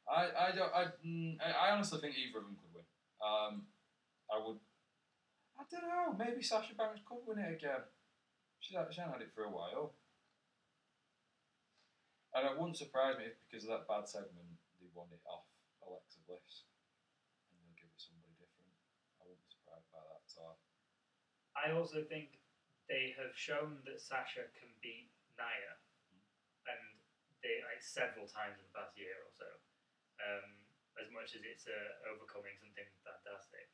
Speaker 3: I honestly think either of them could win. I don't know. Maybe Sasha Banks could win it again. She hasn't had it for a while. And it wouldn't surprise me if, because of that bad segment, they won it off Alexa Bliss. And they'll give it somebody different. I wouldn't be surprised by that at all.
Speaker 1: I also think they have shown that Sasha can beat Nia. And they, several times in the past year or so. As much as it's overcoming something fantastic.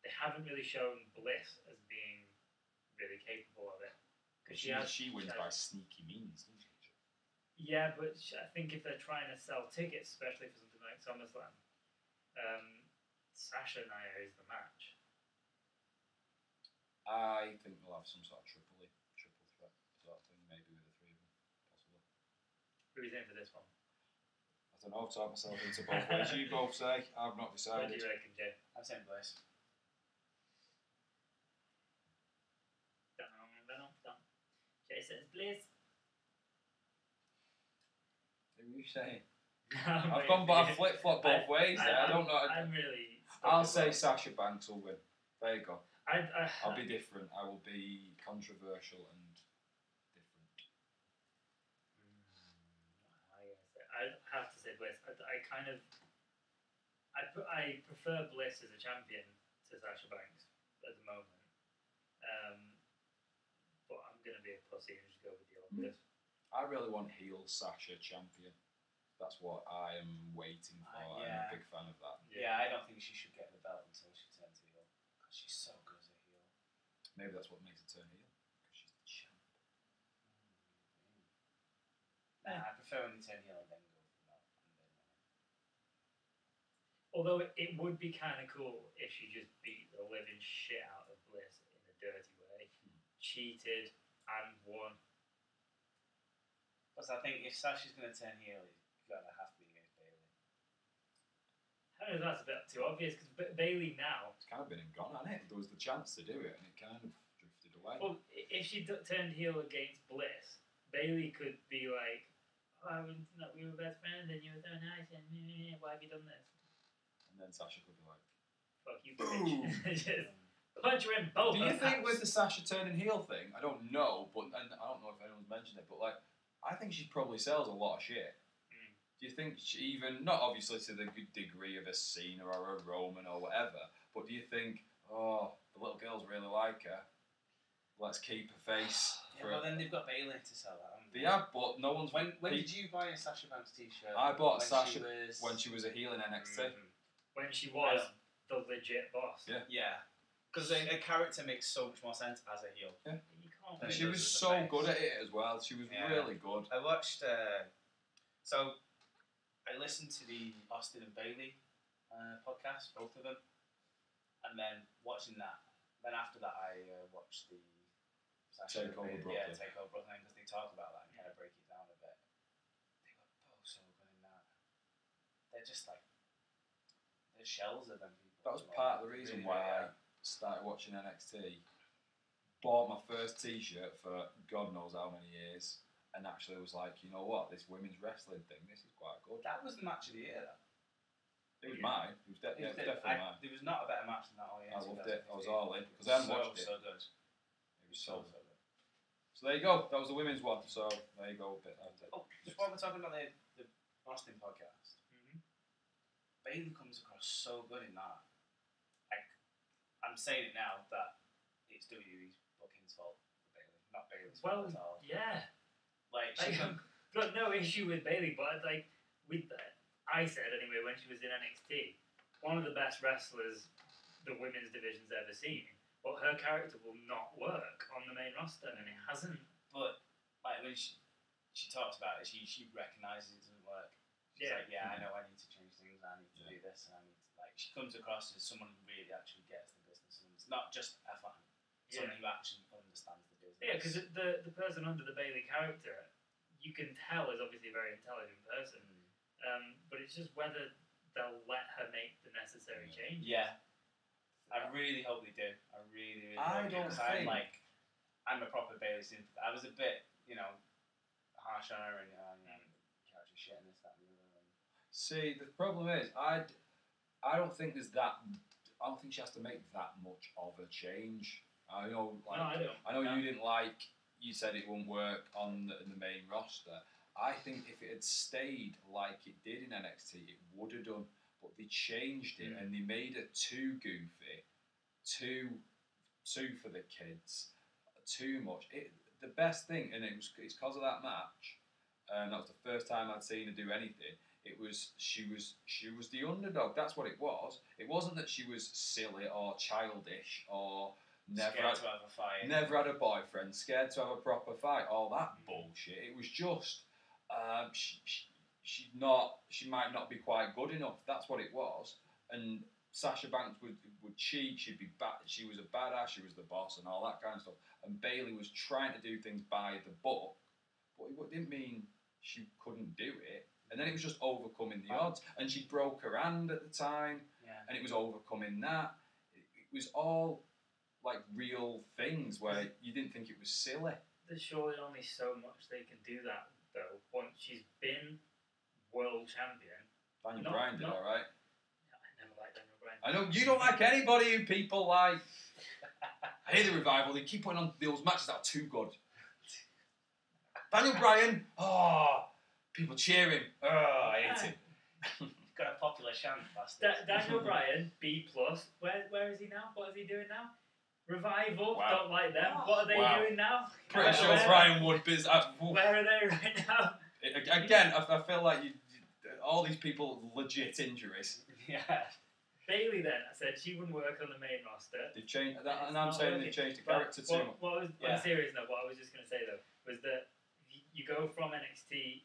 Speaker 1: They haven't really shown Bliss as being really capable of it.
Speaker 3: She wins by sneaky means, doesn't she?
Speaker 1: Yeah, but I think if they're trying to sell tickets, especially for something like SummerSlam, Sasha and Nia is the match.
Speaker 3: I think we'll have some sort of triple threat sort of thing, maybe with the three of them, possibly.
Speaker 1: Who are you saying for this one?
Speaker 3: I don't know, I've talked myself into both ways. You both say, I've not
Speaker 1: What
Speaker 3: decided.
Speaker 1: do you reckon, Jay?
Speaker 2: I'm saying Bliss.
Speaker 1: Don't. Jay says Bliss.
Speaker 3: Who are you saying?
Speaker 1: I've
Speaker 3: I've flip-flopped both ways there. I don't know.
Speaker 1: I'm really...
Speaker 3: I'll say Sasha Banks will win. There you go.
Speaker 1: I'll
Speaker 3: be different. I will be controversial and different.
Speaker 1: I have to say Bliss. I prefer Bliss as a champion to Sasha Banks at the moment. But I'm going to be a pussy and just go with the obvious.
Speaker 3: I really want heel Sasha champion. That's what I am waiting for.
Speaker 2: Yeah.
Speaker 3: I'm a big fan of that.
Speaker 2: Yeah, I don't think she should get the belt until she turns heel. Because she's so good as a heel.
Speaker 3: Maybe that's what makes her turn heel. Because she's the champ.
Speaker 2: Nah, I prefer when they turn heel and then go for that.
Speaker 1: Although it would be kind of cool if she just beat the living shit out of Bliss in a dirty way. Cheated and won.
Speaker 2: Plus, I think if Sasha's going to turn heel, it's going to have to be against Bailey.
Speaker 1: I don't know if that's a bit too obvious because Bailey now.
Speaker 3: It's kind of been and gone, hasn't it? There was the chance to do it and it kind of drifted away.
Speaker 1: Well, if she turned heel against Bliss, Bailey could be like, "Oh, we were best friends and you were so nice and why have you done this?"
Speaker 3: And then Sasha could be like,
Speaker 1: "Fuck you, bitch!" Just punch her in both.
Speaker 3: Do you think with the Sasha turning heel thing? I don't know, but and I don't know if anyone's mentioned it, but like. I think she probably sells a lot of shit. Do you think she even, not obviously to the degree of a Cena or a Roman or whatever, but do you think, the little girls really like her, let's keep a face.
Speaker 2: Yeah, but then they've got Bailey to sell that. Haven't
Speaker 3: They have, but no one's.
Speaker 2: When did you buy a Sasha Banks t-shirt?
Speaker 3: I bought a Sasha
Speaker 2: was...
Speaker 3: when she was a heel in NXT.
Speaker 1: When she was the legit boss.
Speaker 3: Yeah.
Speaker 2: Yeah. Because a character makes so much more sense as a heel.
Speaker 3: Yeah.
Speaker 1: You can't.
Speaker 3: And she was so good at it as well. She was really good.
Speaker 2: I watched. So I listened to the Austin and Bailey podcast, both of them, and then watching that. Then after that, I watched the Sasha
Speaker 3: Takeover
Speaker 2: Bailey,
Speaker 3: Brooklyn.
Speaker 2: Takeover Brooklyn, because they talk about that and kind of break it down a bit. They were both so good in that. They're just like they're shells of them people.
Speaker 3: That was part of the reason why I started watching NXT. Bought my first T-shirt for God knows how many years, and actually was like, you know what, this women's wrestling thing, this is quite good.
Speaker 2: That was the match of the year, though.
Speaker 3: It was mine. It was, definitely mine.
Speaker 2: There was not a better match than that all year.
Speaker 3: I loved it. I was all in because I hadn't watched it.
Speaker 2: So good.
Speaker 3: It was so good. So there you go. That was the women's one. So there you go.
Speaker 2: Oh, just while we're talking about the Austin podcast, Bailey comes across so good in that. Like, I'm saying it now that it's WWE's booking's fault for Bailey, not Bailey's fault at all.
Speaker 1: Yeah.
Speaker 2: Like,
Speaker 1: got no issue with Bailey, but like I said anyway when she was in NXT, one of the best wrestlers the women's division's ever seen. But her character will not work on the main roster, and it hasn't.
Speaker 2: But like when she talks about it, she recognises it doesn't work. She's like, I know I need to change things. I need to do this, and I need to like. She comes across as someone who really actually gets the business, and it's not just a fan. Someone who actually understands the business.
Speaker 1: Yeah, because the person under the Bailey character, you can tell is obviously a very intelligent person. But it's just whether they'll let her make the necessary changes.
Speaker 2: Yeah. I really hope they do. I really
Speaker 3: I
Speaker 2: hope
Speaker 3: don't
Speaker 2: because
Speaker 3: think...
Speaker 2: I'm a proper Bailey sympathy. I was a bit, harsh on her and character shit and this, that, and the other.
Speaker 3: See, the problem is, I don't think there's that. I don't think she has to make that much of a change. I know, like,
Speaker 1: no, I don't.
Speaker 3: I know you didn't like. You said it won't work on the main roster. I think if it had stayed like it did in NXT, it would have done. But they changed it and they made it too goofy, too for the kids, too much. The best thing, and it's because of that match. That was the first time I'd seen her do anything. It was she was the underdog. That's what it was. It wasn't that she was silly or childish or never
Speaker 2: scared to have a fight,
Speaker 3: never had a boyfriend, scared to have a proper fight. All that bullshit. It was just she might not be quite good enough. That's what it was. And Sasha Banks would cheat. She'd be she was a badass. She was the boss and all that kind of stuff. And Bailey was trying to do things by the book, but it didn't mean she couldn't do it. And then it was just overcoming the odds. And she broke her hand at the time, and it was overcoming that. It was all like real things where you didn't think it was silly.
Speaker 1: There's surely only so much they can do that though. Once she's been world champion.
Speaker 3: Daniel Bryan did all right.
Speaker 1: I never liked Daniel Bryan.
Speaker 3: I know you don't like anybody who people like. I hate the Revival. They keep putting on those matches that are too good. Daniel Bryan, people cheer him. I hate him.
Speaker 2: He's got a popular chant, bastard.
Speaker 1: Daniel Bryan, B+. Where is he now? What is he doing now? Revival,
Speaker 3: Wow.
Speaker 1: Don't like them. What are they doing now?
Speaker 3: Pretty sure Bryan would be.
Speaker 1: Where are they right now?
Speaker 3: Again, I feel like all these people legit injuries.
Speaker 2: Yeah.
Speaker 1: Bailey then, I said she wouldn't work on the main roster.
Speaker 3: They've changed, and I'm saying they've changed the character too.
Speaker 1: On a serious note, what I was just going to say though was that you go from NXT.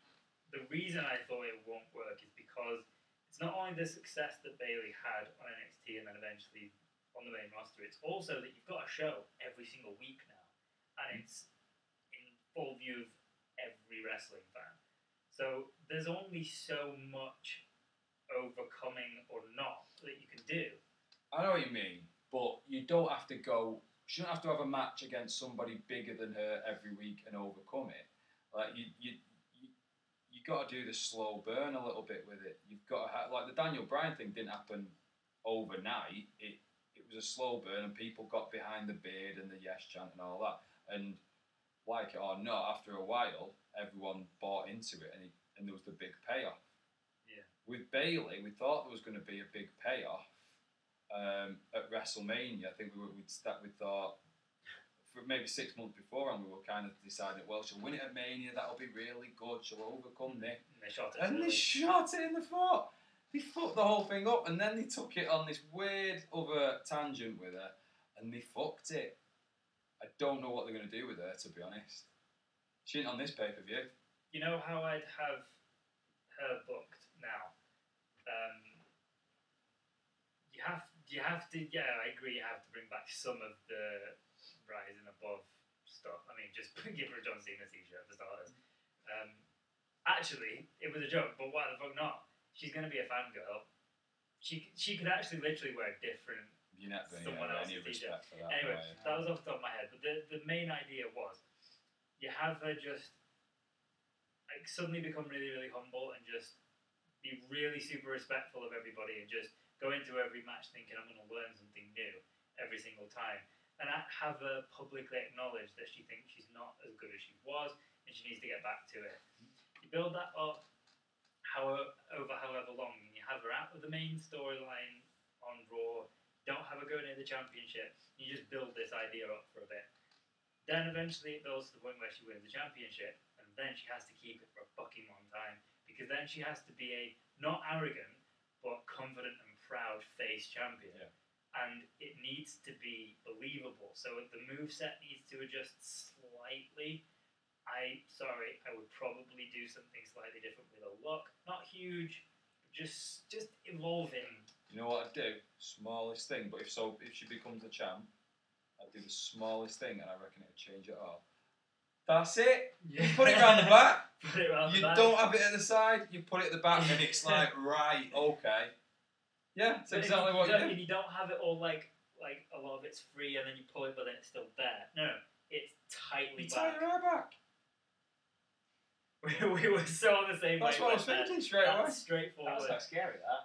Speaker 1: The reason I thought it won't work is because it's not only the success that Bailey had on NXT and then eventually on the main roster, it's also that you've got a show every single week now, and it's in full view of every wrestling fan. So there's only so much overcoming or not that you can do.
Speaker 3: I know what you mean, but you don't have to go. She don't have to have a match against somebody bigger than her every week and overcome it. Like you got to do the slow burn a little bit with it. You've got to have, like the Daniel Bryan thing didn't happen overnight. It was a slow burn, and people got behind the beard and the yes chant and all that. And like it or not, after a while, everyone bought into it, and there was the big payoff.
Speaker 1: Yeah.
Speaker 3: With Bailey, we thought there was going to be a big payoff at WrestleMania. I think we thought for maybe 6 months before, and we were kind of deciding, well, she'll win it at Mania, that'll be really good, she'll overcome Nick.
Speaker 1: And they shot it.
Speaker 3: And they shot it in the foot. They fucked the whole thing up, and then they took it on this weird other tangent with her, and they fucked it. I don't know what they're going to do with her, to be honest. She ain't on this pay-per-view.
Speaker 1: You know how I'd have her booked now? You have to, yeah, I agree, you have to bring back some of the Rise and Above stuff. I mean, just give her a John Cena t-shirt for starters. Actually, it was a joke, but why the fuck not? She's going to be a fangirl. She could actually literally wear a different
Speaker 3: You're not going to
Speaker 1: someone
Speaker 3: have
Speaker 1: else's
Speaker 3: any
Speaker 1: t-shirt.
Speaker 3: respect for that.
Speaker 1: Anyway,
Speaker 3: are you?
Speaker 1: that was off the top of my head, but the main idea was you have her just like suddenly become really, really humble and just be really super respectful of everybody and just go into every match thinking I'm going to learn something new every single time. And have her publicly acknowledge that she thinks she's not as good as she was and she needs to get back to it. You build that up over however long, and you have her out of the main storyline on Raw, don't have her go near the championship, you just build this idea up for a bit. Then eventually it builds to the point where she wins the championship, and then she has to keep it for a fucking long time, because then she has to be a not arrogant, but confident and proud face champion.
Speaker 3: Yeah.
Speaker 1: And it needs to be believable. So the moveset needs to adjust slightly. I would probably do something slightly different with a look. Not huge, but just evolving.
Speaker 3: You know what I'd do? Smallest thing, but if she becomes the champ, I'd do the smallest thing, and I reckon it'd change it all. That's it.
Speaker 1: Yeah.
Speaker 3: You put it around the back.
Speaker 1: Put it around
Speaker 3: You
Speaker 1: the back.
Speaker 3: don't have it at the side. You put it at the back, and it's like right, okay. Yeah, that's exactly what you do.
Speaker 1: And you don't have it all like a lot of it's free, and then you pull it, but then it's still there. No, it's tightly
Speaker 3: You tie
Speaker 1: back.
Speaker 3: your hair back.
Speaker 1: We were so on the same
Speaker 3: That's what I was
Speaker 1: wavelength
Speaker 3: thinking
Speaker 1: there.
Speaker 3: straight away.
Speaker 1: That's straightforward.
Speaker 2: That was like scary, that.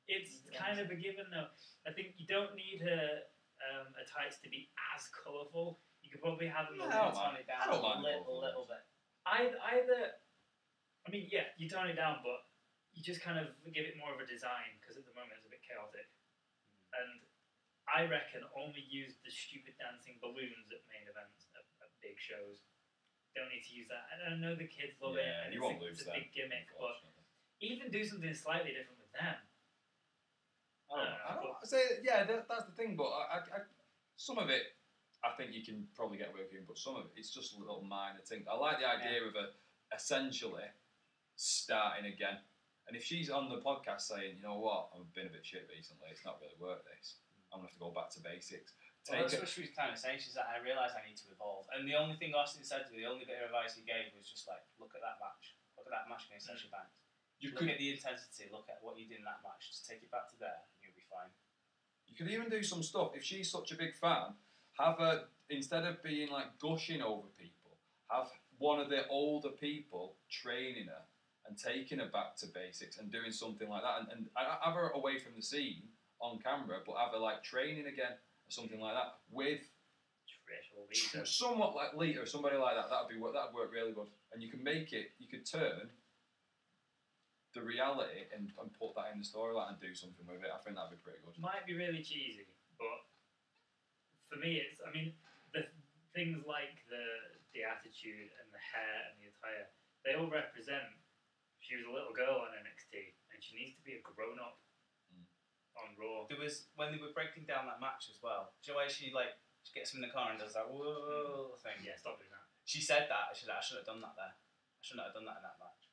Speaker 1: It's kind of a given though. I think you don't need a tights to be as colourful. You could probably have them
Speaker 2: Tone it down
Speaker 3: I don't
Speaker 2: a
Speaker 3: mind
Speaker 2: little bit.
Speaker 1: either. I mean, yeah, you tone it down, but you just kind of give it more of a design because at the moment it's a bit chaotic. And I reckon only use the stupid dancing balloons at main events at big shows. Don't need to use that. And I know the kids love it. And
Speaker 3: you won't lose
Speaker 1: it's a
Speaker 3: that.
Speaker 1: big gimmick, but even do something slightly different with them.
Speaker 3: I don't say, yeah, that's the thing, but I some of it, I think you can probably get away with, but some of it, it's just a little minor thing. I like the idea of essentially starting again. And if she's on the podcast saying, you know what, I've been a bit shit recently, it's not really worked this, I'm going to have to go back to basics.
Speaker 2: Well, that's what she was trying to say. She's like, I realise I need to evolve. And the only thing Austin said to me, the only bit of advice he gave was just like, look at that match. Look at that match against Sasha Banks. Look at the intensity. Look at what you did in that match. Just take it back to there, and you'll be fine.
Speaker 3: You could even do some stuff. If she's such a big fan, have her, instead of being like gushing over people, have one of the older people training her and taking her back to basics and doing something like that. And have her away from the scene on camera, but have her like training again or something like that with somewhat like Lita or somebody like that. That'd work really good. And you can make it. You could turn the reality and put that in the storyline and do something with it. I think that'd be pretty good.
Speaker 1: Might be really cheesy, but for me, it's. I mean, the things like the attitude and the hair and the attire, they all represent. She was a little girl on NXT, and she needs to be a grown up on Raw.
Speaker 2: There was when they were breaking down that match as well. Do you know why she gets him in the car and does that whoa thing?
Speaker 1: Yeah, stop doing that.
Speaker 2: She said that. She said, I shouldn't have done that there. I shouldn't have done that in that match.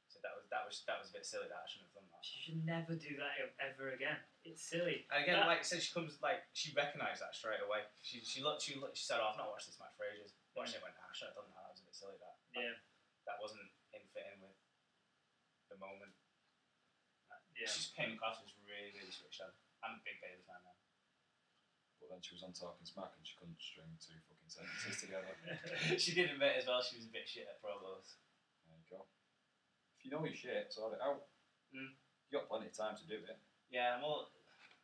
Speaker 2: So that was a bit silly. That I shouldn't have done that.
Speaker 1: She should never do that ever again. It's silly.
Speaker 2: And again, like I said, she recognised that straight away. She said, "Oh, I've not watched this match for ages." Watched it, went, I shouldn't have done that. That was a bit silly. That wasn't in fitting with the moment.
Speaker 1: Yeah.
Speaker 2: She just came across as really, really switched on. I'm a big Bailey fan now.
Speaker 3: But then she was on Talking Smack and she couldn't string two fucking sentences together.
Speaker 2: She did admit as well she was a bit shit at promos.
Speaker 3: There you go. If you know your shit, sort it out. You got plenty of time to do it.
Speaker 2: Yeah, well,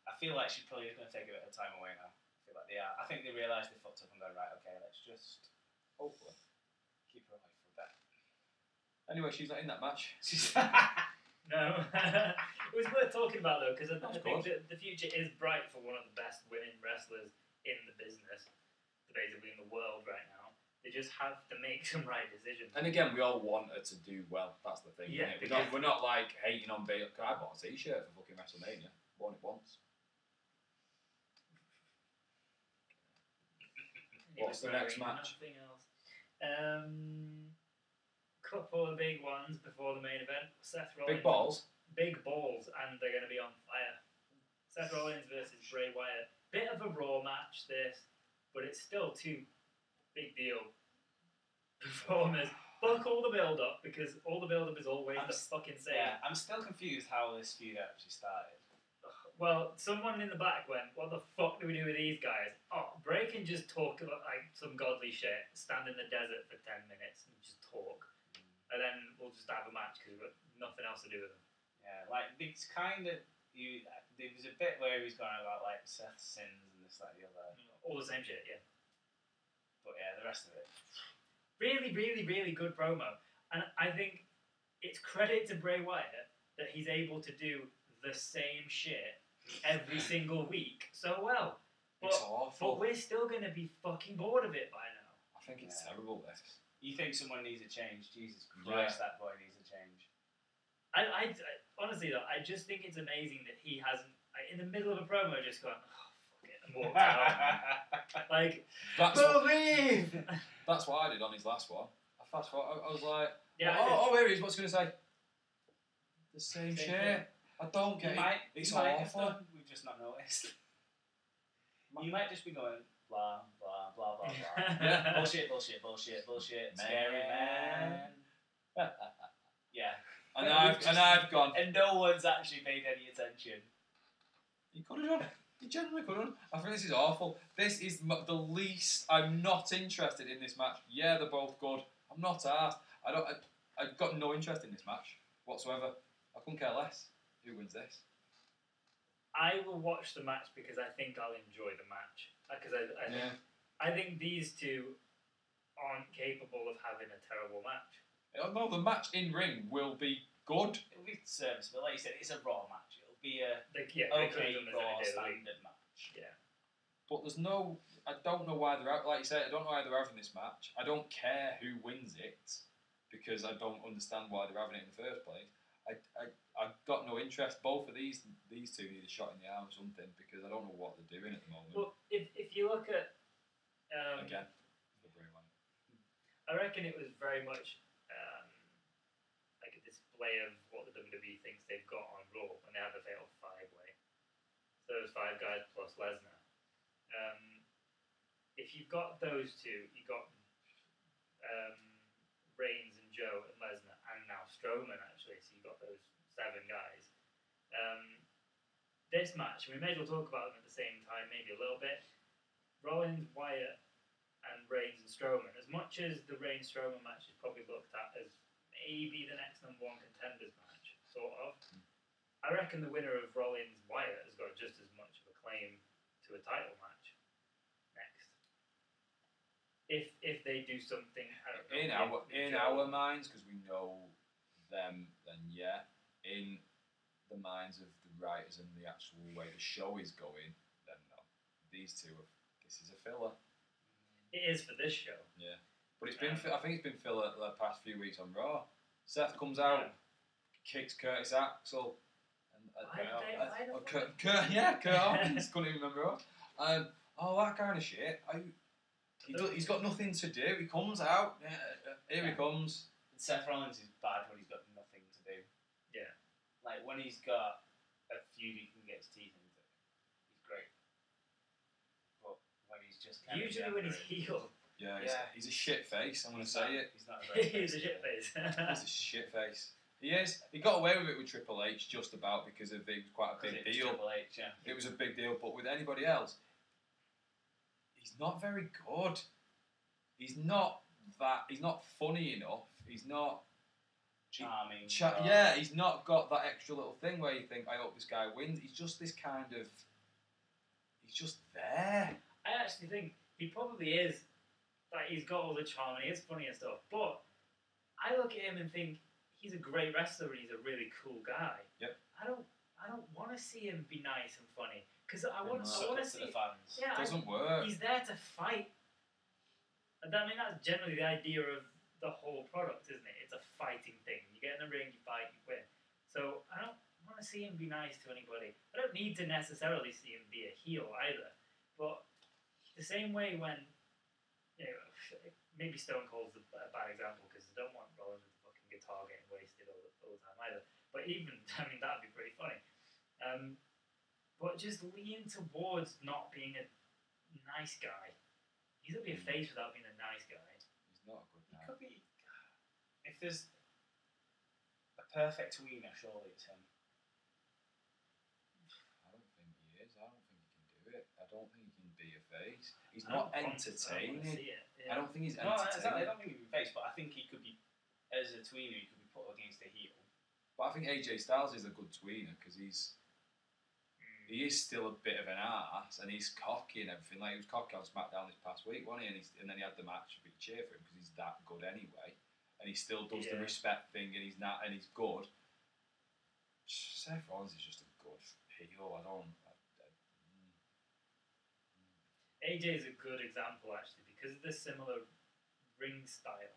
Speaker 2: I feel like she's probably going to take a bit of time away now. I feel like they are. I think they realise they fucked up and go, right, okay, let's just
Speaker 3: Hopefully.
Speaker 2: keep her away for a bit.
Speaker 3: Anyway, she's not in that match.
Speaker 1: No. It was worth talking about though, because I
Speaker 3: Of
Speaker 1: think
Speaker 3: course.
Speaker 1: that the future is bright for one of the best women wrestlers basically in the world right now. They just have to make some right decisions.
Speaker 3: And again, we all want her to do well. That's the thing.
Speaker 1: Yeah,
Speaker 3: Isn't it? We're not like hating on Bayley. I bought a T-shirt for fucking WrestleMania. Worn it once. What's the next match?
Speaker 1: Nothing else. Couple of big ones before the main event. Seth Rollins.
Speaker 3: Big balls.
Speaker 1: Big balls, and they're going to be on fire. Seth Rollins versus Bray Wyatt. Bit of a Raw match, this, but it's still two big deal performers. Fuck all the build up, because all the build up is always the fucking same.
Speaker 2: Yeah, I'm still confused how this feud actually started.
Speaker 1: Well, someone in the back went, what the fuck do we do with these guys? Oh, Bray can just talk about like some godly shit, stand in the desert for 10 minutes and just talk. And then we'll just have a match because we've got nothing else to do with them.
Speaker 2: Yeah, like, it's kind of, there was a bit where he was going about, like, Seth's sins and this, that, the other.
Speaker 1: All the same shit, yeah.
Speaker 2: But yeah, the rest of it.
Speaker 1: Really, really, really good promo. And I think it's credit to Bray Wyatt that he's able to do the same shit every single week so well. But,
Speaker 3: It's awful.
Speaker 1: But we're still going to be fucking bored of it by now.
Speaker 3: I think it's terrible, this.
Speaker 2: You think someone needs a change? Jesus Christ, that boy needs a change.
Speaker 1: I honestly though, I just think it's amazing that he hasn't, in the middle of a promo, just gone, oh, fuck it, and walked out. Like, believe!
Speaker 3: That's what I did on his last one. I was like,
Speaker 1: Yeah,
Speaker 3: here he is, what's he going to say? The same shit. I don't get it. It's awful.
Speaker 2: We've just not noticed. You might just be going, blah, blah, blah, blah, blah.
Speaker 3: Yeah.
Speaker 2: Bullshit, bullshit, bullshit, bullshit.
Speaker 3: Man.
Speaker 2: Scary man. Yeah.
Speaker 3: And I've gone.
Speaker 2: And no one's actually paid any attention.
Speaker 3: You could have done. You generally could have. I think this is awful. This is the least. I'm not interested in this match. Yeah, they're both good. I'm not asked. I've got no interest in this match whatsoever. I couldn't care less who wins this.
Speaker 1: I will watch the match because I think I'll enjoy the match. Because I think these two aren't capable of having a terrible match.
Speaker 3: No, the match in ring will be good.
Speaker 2: It'll be serviceable. Like you said, it's a Raw match. It'll be a
Speaker 1: Okay
Speaker 2: Raw standard match.
Speaker 1: Yeah.
Speaker 3: But there's no. I don't know why they're out. Like you said, I don't know why they're having this match. I don't care who wins it because I don't understand why they're having it in the first place. I've got no interest. Both of these two need a shot in the arm or something because I don't know what they're doing at the moment.
Speaker 1: Well, if you look at
Speaker 3: again, the Bray Wyatt.
Speaker 1: I reckon it was very much like a display of what the WWE thinks they've got on Raw when they had the fatal five-way. So there's 5 guys plus Lesnar. If you've got those two, you've got Reigns and Joe and Lesnar, and now Strowman actually. So you've got those 7 guys. This match, we may as well talk about them at the same time, maybe a little bit. Rollins, Wyatt, and Reigns and Strowman. As much as the Reigns-Strowman match is probably looked at as maybe the next #1 contenders match, sort of. I reckon the winner of Rollins-Wyatt has got just as much of a claim to a title match next. If they do something, I don't know,
Speaker 3: in our minds, because we know them, then yeah. In the minds of the writers and the actual way the show is going, then no. These two, this is a filler.
Speaker 1: It is for this show.
Speaker 3: Yeah, but it's been. I think it's been filler the past few weeks on Raw. Seth comes out, kicks Curtis Axel, and Kurt Hawkins couldn't even remember her. All that kind of shit. He's got nothing to do. He comes out. Here he comes.
Speaker 2: And Seth Rollins is bad when he's got nothing to do.
Speaker 1: Yeah.
Speaker 2: Like when he's got a feud he can get his teeth into, he's great. But when he's just kind
Speaker 1: usually when he's heel.
Speaker 3: Yeah, he's a shit face. I'm going to say it.
Speaker 2: He's not a great
Speaker 1: He's a shit face.
Speaker 3: He's a shit face. He is. He got away with it with Triple H just about because it was quite a big deal.
Speaker 2: Triple H, yeah.
Speaker 3: It was a big deal, but with anybody else, he's not very good. He's not funny enough. He's not
Speaker 2: charming.
Speaker 3: He's not got that extra little thing where you think, I hope this guy wins. He's just this kind of. He's just there.
Speaker 1: I actually think he probably is. Like he's got all the charm and he is funny and stuff. But I look at him and think he's a great wrestler and he's a really cool guy.
Speaker 3: Yep.
Speaker 1: I don't want to see him be nice and funny because I want to see
Speaker 2: the fans.
Speaker 1: Yeah,
Speaker 3: it doesn't work.
Speaker 1: He's there to fight. And I mean, that's generally the idea of the whole product, isn't it? It's a fighting thing. You get in the ring, you fight, you win. So I don't want to see him be nice to anybody. I don't need to necessarily see him be a heel either. But the same way when, you know, maybe Stone Cold's a bad example because I don't want Rollins with the fucking guitar getting wasted all the time either. But even, I mean, that'd be pretty funny. But just lean towards not being a nice guy. He's gonna be a face without being a nice guy.
Speaker 3: He's not a good guy.
Speaker 2: He could be. If there's a perfect wiener, surely it's him.
Speaker 3: I don't think he is. I don't think he can do it. I don't think he can be a face. He's not entertaining. I don't think he's
Speaker 2: No,
Speaker 3: entertaining.
Speaker 2: I don't think he'd be a face, but I think he could be, as a tweener, he could be put against a heel.
Speaker 3: But I think AJ Styles is a good tweener because he is still a bit of an arse and he's cocky and everything. Like he was cocky on SmackDown this past week, wasn't he? And then he had the match. Big cheer for him because he's that good anyway. And he still does the respect thing and he's good. Seth Rollins is just a good heel.
Speaker 1: AJ is a good example actually because of the similar ring style.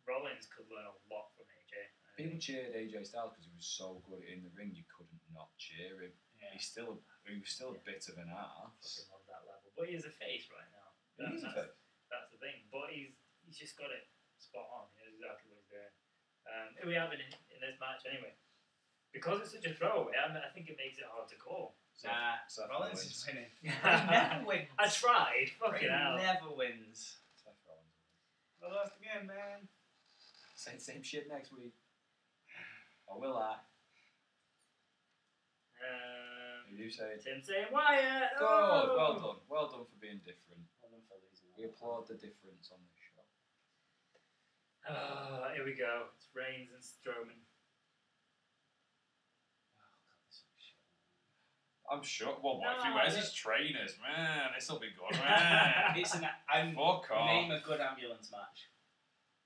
Speaker 1: Rollins could learn a lot from AJ.
Speaker 3: People cheered AJ Styles because he was so good in the ring. You couldn't not cheer him.
Speaker 2: Yeah.
Speaker 3: He was still a bit of an arse.
Speaker 1: Fucking on that level, but he is a face right now.
Speaker 3: He is a face.
Speaker 1: That's the thing. But he's just got it spot on. He knows exactly what he's doing. Who we have in this match anyway? Because it's such a throwaway, I think it makes it hard to call.
Speaker 3: Seth
Speaker 2: Rollins
Speaker 3: Rollins.
Speaker 2: is winning. He never wins.
Speaker 1: I tried. Fucking hell.
Speaker 2: He never wins.
Speaker 3: Seth Rollins.
Speaker 2: I lost again, man.
Speaker 3: Same shit next week. Or will I? Who do you say?
Speaker 1: Tim saying Wyatt.
Speaker 3: Good.
Speaker 1: Oh!
Speaker 3: Well done. Well done for being different.
Speaker 2: Well done for losing.
Speaker 3: We applaud the difference on this show.
Speaker 1: Here we go. It's Reigns and Strowman.
Speaker 3: I'm sure. Well, what if he
Speaker 1: No,
Speaker 3: wears his trainers? Man, this'll be good, man.
Speaker 2: It's
Speaker 3: Fuck off.
Speaker 2: Name a good ambulance match.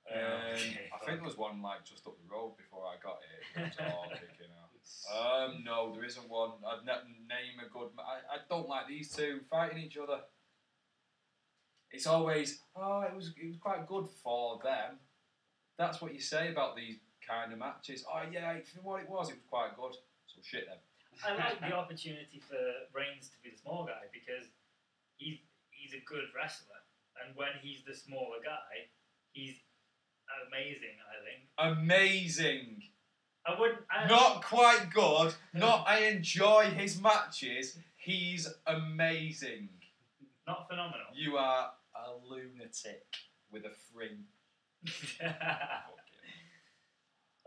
Speaker 1: Okay,
Speaker 3: I think there was one like just up the road before I got here. It was all kicking out. No, there isn't one. I'd name a good. I don't like these two fighting each other. It's always it was quite good for them. That's what you say about these kind of matches. Oh yeah, for what it was quite good. So shit then.
Speaker 1: I like the opportunity for Reigns to be the small guy because he's a good wrestler, and when he's the smaller guy, he's amazing. I think
Speaker 3: amazing.
Speaker 1: I wouldn't.
Speaker 3: Not quite good. Not I enjoy his matches. He's amazing.
Speaker 1: Not phenomenal.
Speaker 3: You are a lunatic with a fring.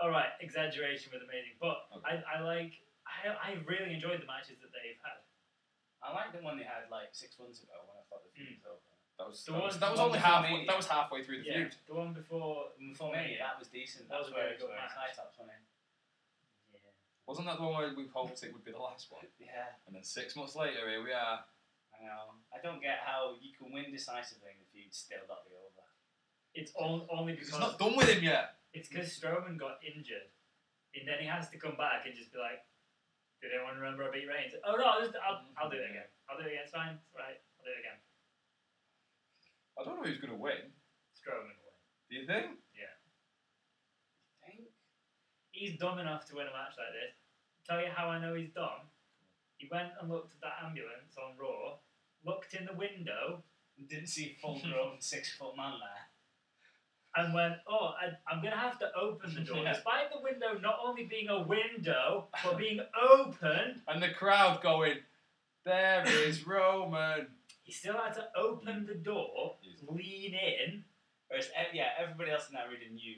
Speaker 1: All right, exaggeration with amazing, but
Speaker 3: Okay.
Speaker 1: I really enjoyed the matches that they've had.
Speaker 2: I liked the one they had like 6 months ago when I thought the feud was over.
Speaker 3: That was
Speaker 2: one
Speaker 3: only
Speaker 2: before
Speaker 3: halfway.
Speaker 2: Mania.
Speaker 3: That was halfway through the feud.
Speaker 1: The one before
Speaker 2: Mania, that was decent.
Speaker 1: That was a
Speaker 2: where
Speaker 1: very good match.
Speaker 2: High-tops went in.
Speaker 1: Yeah.
Speaker 3: Wasn't that the one where we hoped it would be the last one?
Speaker 2: Yeah,
Speaker 3: And then 6 months later, here we are.
Speaker 2: I know. I don't get how you can win decisively and the feud still not be over.
Speaker 1: It's only because
Speaker 3: It's not done with him yet.
Speaker 1: it's because Strowman got injured, and then he has to come back and just be like, "Did anyone remember I beat Reigns?" Oh no, I'll do it again. I'll do it again. It's fine. It's right. I'll do it again.
Speaker 3: I don't know who's going to win.
Speaker 1: Strowman will win.
Speaker 3: Do you think?
Speaker 1: Yeah.
Speaker 2: I think
Speaker 1: He's dumb enough to win a match like this. Tell you how I know he's dumb. He went and looked at that ambulance on Raw, looked in the window,
Speaker 2: didn't see a full-grown 6-foot man there.
Speaker 1: and went, "Oh, I'm going to have to open the door."
Speaker 2: Yeah.
Speaker 1: Despite the window not only being a window, but being open,
Speaker 3: And the crowd going, "There is Roman."
Speaker 1: he still had to open the door, lean in.
Speaker 2: Whereas, everybody else in that arena knew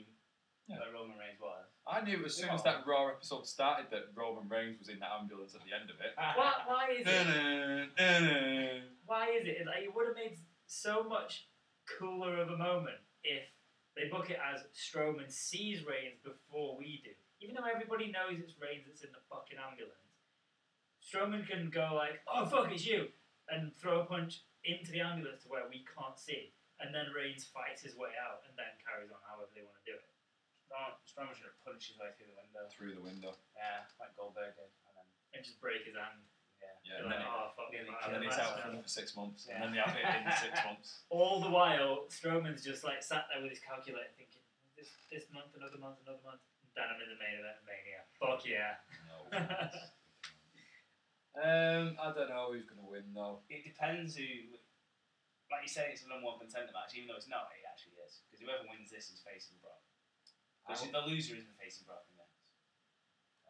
Speaker 2: where Roman Reigns was.
Speaker 3: I knew as soon as that Raw episode started that Roman Reigns was in that ambulance at the end of it.
Speaker 1: Why is it? Why is it? Like, it would have made so much cooler of a moment if they book it as Strowman sees Reigns before we do. Even though everybody knows it's Reigns that's in the fucking ambulance, Strowman can go like, "Oh fuck, it's you," and throw a punch into the ambulance to where we can't see, and then Reigns fights his way out and then carries on however they want to do it.
Speaker 2: Strowman should have punched his way through the window.
Speaker 3: Through the window.
Speaker 2: Yeah, like Goldberg did. And then,
Speaker 1: And just break his hand.
Speaker 3: Yeah,
Speaker 1: You're
Speaker 3: and then,
Speaker 1: like, oh, fuck,
Speaker 2: nearly
Speaker 3: and then
Speaker 1: yeah,
Speaker 3: it's
Speaker 1: that's
Speaker 3: out
Speaker 1: now.
Speaker 3: for 6 months,
Speaker 2: Yeah.
Speaker 3: and then they have it in 6 months.
Speaker 1: All the while, Strowman's just like sat there with his calculator thinking, this month, another month, and then I'm in the main event of Mania. Fuck yeah.
Speaker 3: No. I don't know who's going to win though.
Speaker 2: It depends who. Like you say, it's a number one contender match, even though it's not. It actually is, because whoever wins this is facing Brock. Which the loser isn't facing Brock in this.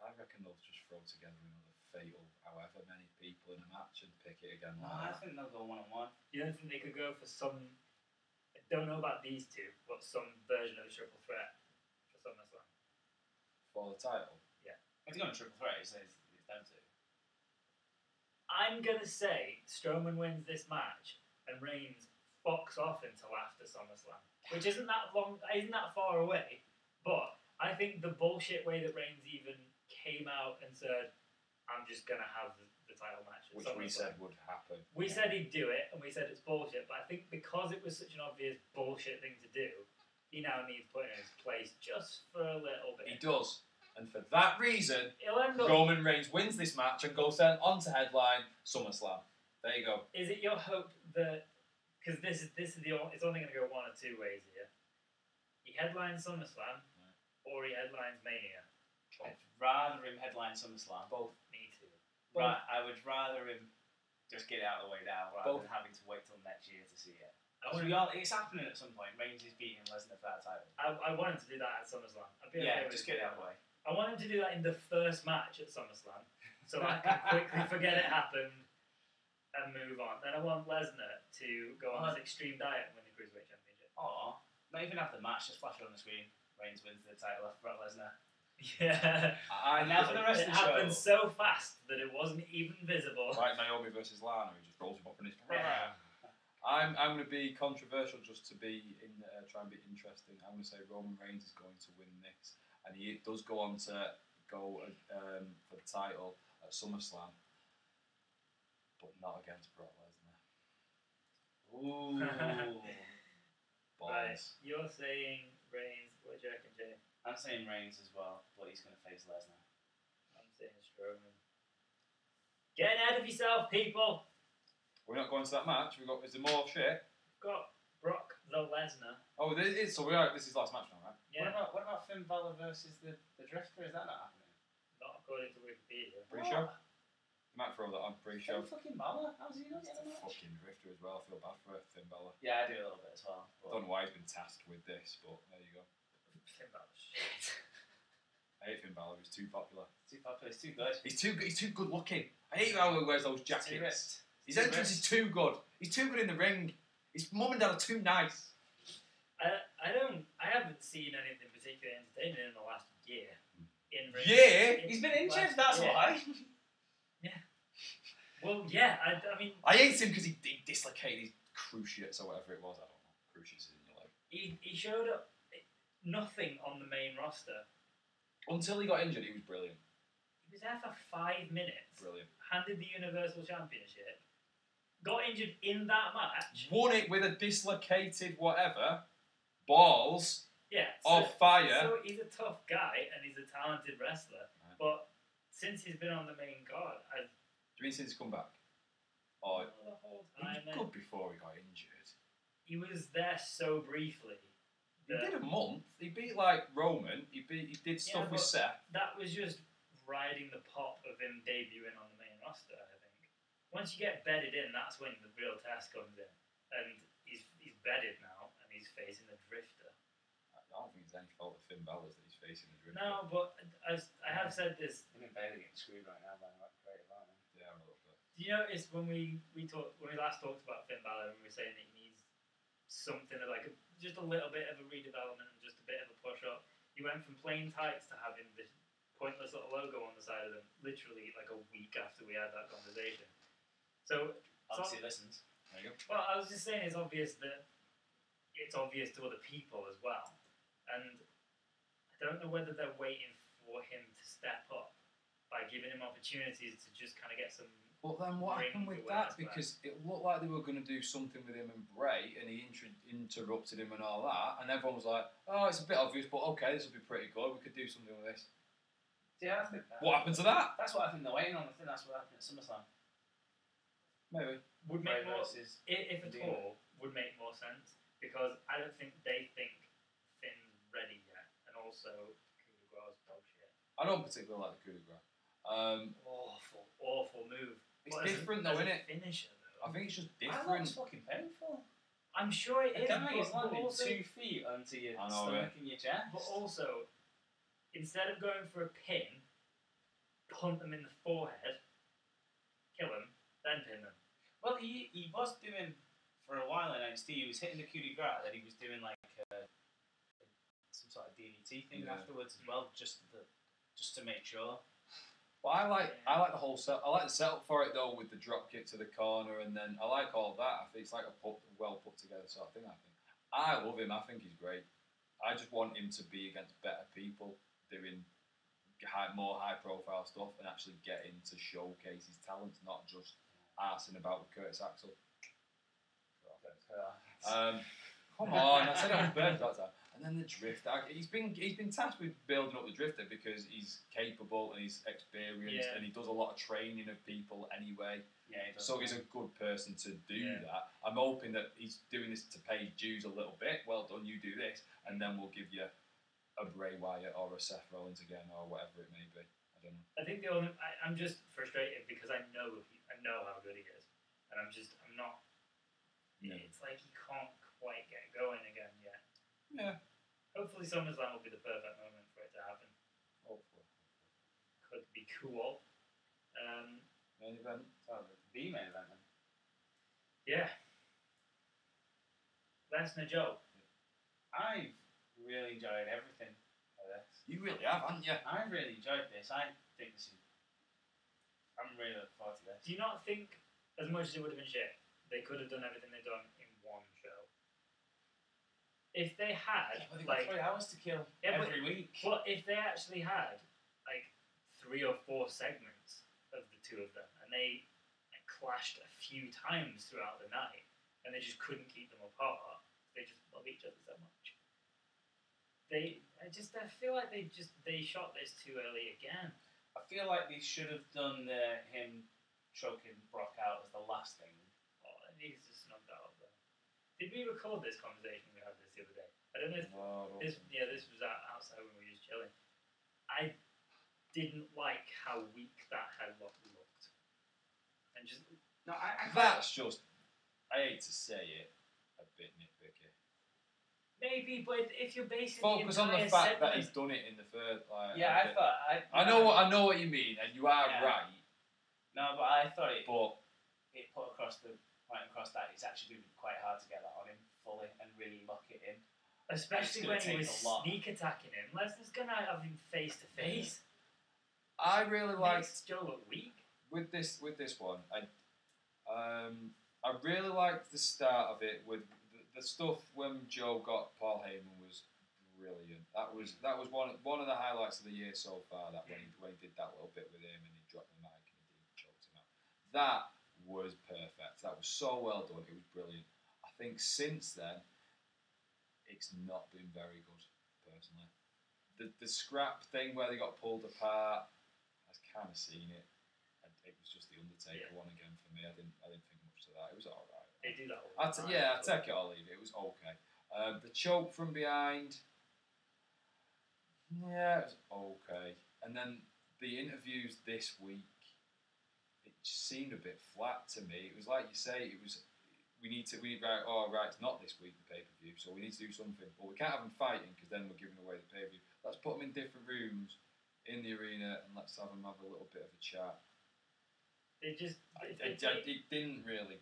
Speaker 3: I reckon they'll just throw together another fatal, however many people in a match, and pick it again.
Speaker 2: No, I think they'll go 1-on-1.
Speaker 1: You don't think they could go for some? I don't know about these two, but some version of a triple threat for SummerSlam.
Speaker 3: For the title.
Speaker 2: If they're going triple threat, it's them two.
Speaker 1: I'm gonna say Strowman wins this match and Reigns fucks off until after SummerSlam, which isn't that far away. But I think the bullshit way that Reigns even came out and said, "I'm just gonna have the title match," at
Speaker 3: Which
Speaker 1: SummerSlam.
Speaker 3: we said would happen.
Speaker 1: We said he'd do it, and we said it's bullshit. But I think because it was such an obvious bullshit thing to do, he now needs put in his place just for a little bit.
Speaker 3: He does. And for that reason,
Speaker 1: He'll end up.
Speaker 3: Roman Reigns wins this match and goes then on to headline SummerSlam. There you go.
Speaker 1: Is it your hope that, because this is it's only going to go one or two ways here. He headlines SummerSlam, or he headlines Mania.
Speaker 2: I'd rather him headline SummerSlam.
Speaker 1: Both need to.
Speaker 2: Right, I would rather him just get it out of the way now, rather
Speaker 3: Both.
Speaker 2: than having to wait till next year to see it.
Speaker 1: I
Speaker 2: It's happening at some point. Reigns is beating Lesnar for that title.
Speaker 1: I want him to do that at SummerSlam. I'd be
Speaker 2: Yeah,
Speaker 1: okay with
Speaker 2: just
Speaker 1: it.
Speaker 2: get it out of the way.
Speaker 1: I want him to do that in the first match at SummerSlam, so I can quickly forget it happened and move on. Then I want Lesnar to go on this extreme diet and win the Cruiserweight Championship.
Speaker 2: Or, not even after the match, just flash it on the screen. Reigns wins the title off Brock Lesnar.
Speaker 1: Yeah.
Speaker 2: And now for the rest
Speaker 1: It
Speaker 2: of the show.
Speaker 1: happened so fast that it wasn't even visible.
Speaker 3: Like Naomi versus Lana, who just rolls him up in his.
Speaker 1: Yeah.
Speaker 3: I'm going to be controversial just to be try and be interesting. I'm going to say Roman Reigns is going to win this, and he does go on to go for the title at SummerSlam, but not against Brock Lesnar.
Speaker 2: Ooh.
Speaker 1: Right.
Speaker 3: Balls.
Speaker 1: You're saying Reigns. What do you reckon, Jay?
Speaker 2: I'm saying Reigns as well, but he's going to face Lesnar.
Speaker 1: I'm saying Strowman. Get ahead of yourself, people.
Speaker 3: We're not going to that match. Is there more shit?
Speaker 1: We've got Brock the Lesnar.
Speaker 3: Oh, this is so we are. This is last match now, right?
Speaker 1: Yeah.
Speaker 2: What about Finn Balor versus the Drifter? Is that not happening?
Speaker 1: Not according to Wikipedia.
Speaker 3: Pretty sure. You might throw that on. Pretty sure.
Speaker 2: Finn fucking Balor? How's he not
Speaker 3: He's
Speaker 2: getting a
Speaker 3: the
Speaker 2: match?
Speaker 3: fucking drifter as well. I feel bad for Finn Balor.
Speaker 2: Yeah, I do a little bit as well.
Speaker 3: I don't know why he's been tasked with this, but there you go.
Speaker 1: Finn Balor shit.
Speaker 3: I hate Finn Balor. He's too popular.
Speaker 2: Too popular, it's too good.
Speaker 3: He's too good looking. I hate how he wears those
Speaker 2: Too
Speaker 3: jackets.
Speaker 2: ripped.
Speaker 3: His entrance is too good. He's too good in the ring. His mum and dad are too nice.
Speaker 1: I haven't seen anything particularly entertaining in the last year.
Speaker 3: Yeah?
Speaker 2: He's been injured, that's why.
Speaker 1: Well, yeah, I mean,
Speaker 3: I hate him because he dislocated his cruciates or whatever it was. I don't know. Cruciates in your leg.
Speaker 1: he showed up nothing on the main roster.
Speaker 3: Until he got injured, he was brilliant.
Speaker 1: He was there for 5 minutes.
Speaker 3: Brilliant.
Speaker 1: Handed the Universal Championship. Got injured in that match.
Speaker 3: Won it with a dislocated whatever. Balls.
Speaker 1: Yeah.
Speaker 3: Of fire.
Speaker 1: So he's a tough guy and he's a talented wrestler.
Speaker 3: Right.
Speaker 1: But since he's been on the main card,
Speaker 3: Do you mean since he's come back? Or
Speaker 1: the whole
Speaker 3: he
Speaker 1: time,
Speaker 3: was good before he got injured.
Speaker 1: he was there so briefly.
Speaker 3: He did a month. He beat like Roman. He did stuff with
Speaker 1: but
Speaker 3: Seth.
Speaker 1: that was just riding the pop of him debuting on the main roster, I think. Once you get bedded in, that's when the real test comes in. And he's bedded now, and he's facing the Drifter.
Speaker 3: I don't think it's any fault of Finn Balor's that he's facing the Drifter.
Speaker 1: No, but I have said this.
Speaker 2: Him and Bailey getting screwed right now by that creative, aren't they?
Speaker 3: Yeah, I'm a little bit.
Speaker 1: Do you notice when we last talked about Finn Balor, we were saying that he needs something like just a little bit of a redevelopment and just a bit of a push up. He went from plain tights to having this pointless little logo on the side of them, literally like a week after we had that conversation. So
Speaker 2: Obviously he listens.
Speaker 3: There you go.
Speaker 1: well, I was just saying it's obvious that it's obvious to other people as well, and I don't know whether they're waiting for him to step up by giving him opportunities to just kind of get some.
Speaker 3: But then what happened with that? Because it looked like they were going to do something with him and Bray, and he interrupted him and all that, and everyone was like, "Oh, it's a bit obvious, but okay, this will be pretty good. We could do something with this."
Speaker 2: Yeah, I think that.
Speaker 3: What happened to that?
Speaker 2: That's what I think they're waiting on. I think that's what happened at SummerSlam.
Speaker 3: Maybe.
Speaker 1: would make
Speaker 2: Bray
Speaker 1: more,
Speaker 2: versus
Speaker 1: if at
Speaker 2: Medina.
Speaker 1: all, would make more sense because I don't think they think Finn's ready yet, and also coup de grace bullshit.
Speaker 3: I don't particularly like the coup de grace.
Speaker 1: Awful move.
Speaker 3: It's
Speaker 1: But as
Speaker 3: different
Speaker 1: as
Speaker 3: though,
Speaker 1: a
Speaker 3: isn't it?
Speaker 1: Finisher though.
Speaker 3: I think it's just
Speaker 2: That
Speaker 3: different.
Speaker 2: looks fucking painful.
Speaker 1: I'm sure it
Speaker 2: The
Speaker 1: is.
Speaker 2: guy is
Speaker 1: but
Speaker 2: landing
Speaker 1: also,
Speaker 2: 2 feet onto your
Speaker 3: I know,
Speaker 2: stomach and your chest.
Speaker 1: but also, instead of going for a pin, punt them in the forehead, kill them, then pin them.
Speaker 2: Well, he was doing, for a while in NXT, he was hitting the coup de grace, then he was doing like some sort of DDT thing afterwards as well, just to make sure.
Speaker 3: But I like the whole set. I like the setup for it though, with the drop kick to the corner, and then I like all that. I think it's like a well put together sort of thing. I love him. I think he's great. I just want him to be against better people, doing more high profile stuff, and actually getting to showcase his talents, not just arsing about with Curtis Axel. Come on, I said it on purpose that time. And then the drifter. He's been tasked with building up the drifter because he's capable and he's experienced and he does a lot of training of people anyway.
Speaker 2: Yeah, he does.
Speaker 3: So he's a good person to do that. I'm hoping that he's doing this to pay his dues a little bit. Well done, you do this, and then we'll give you a Bray Wyatt or a Seth Rollins again or whatever it may be. I don't know.
Speaker 1: I think I'm just frustrated because I know how good he is, and I'm not.
Speaker 3: Yeah.
Speaker 1: It's like he can't quite get going again yet.
Speaker 3: Yeah.
Speaker 1: Hopefully SummerSlam will be the perfect moment for it to happen.
Speaker 3: Hopefully.
Speaker 1: Could be cool.
Speaker 3: Main event.
Speaker 2: Oh, the main event then.
Speaker 1: Yeah. Lesnar Joe.
Speaker 2: I've really enjoyed everything of this.
Speaker 3: You really have, haven't you?
Speaker 2: I've really enjoyed this. I think this is. I'm really looking forward to this.
Speaker 1: Do you not think, as much as it would have been shit, they could have done everything they've done in one show? If they had,
Speaker 2: But they've got 3 hours to kill every week.
Speaker 1: Well, if they actually had, like, 3 or 4 segments of the two of them, and they clashed a few times throughout the night, and they just couldn't keep them apart, they just love each other so much. I feel like they shot this too early again.
Speaker 2: I feel like they should have done him choking Brock out as the last thing.
Speaker 1: Oh, it needs to snug that up there. Did we record this conversation we had this the other day? I don't know if this was outside when we were just chilling. I didn't like how weak that headlock looked. And just
Speaker 2: No,
Speaker 3: That's just, I hate to say it, a bit nitpicky.
Speaker 1: maybe, but if you're basing
Speaker 3: Focus on the fact that he's done it in the third. Like,
Speaker 2: yeah,
Speaker 3: I know what you mean, and you are right.
Speaker 2: No, but I thought it
Speaker 3: But
Speaker 2: put across that it's actually been quite hard to get that on him fully and really lock it in.
Speaker 1: especially when he was
Speaker 2: take a lot.
Speaker 1: sneak attacking him. Lesnar's gonna have him face to face.
Speaker 3: I really liked
Speaker 1: Makes Joe look weak.
Speaker 3: with this one. I really liked the start of it with the stuff when Joe got Paul Heyman was brilliant. That was one of the highlights of the year so far. That when he did that little bit with him and he dropped the mic and he choked him out. That was perfect. That was so well done. It was brilliant. I think since then, it's not been very good, personally. The scrap thing where they got pulled apart, I've kind of seen it. It was just the Undertaker one again for me. I didn't think much to that. It was all right.
Speaker 1: They do that all
Speaker 3: I'd
Speaker 1: the time.
Speaker 3: I'd take it or leave it. It was okay. The choke from behind, yeah, it was okay. And then the interviews this week, it just seemed a bit flat to me. It was like you say, we need right, it's not this week, the pay-per-view, so we need to do something. But we can't have them fighting because then we're giving away the pay-per-view. Let's put them in different rooms in the arena and let's have them have a little bit of a chat.
Speaker 1: They just
Speaker 3: It didn't really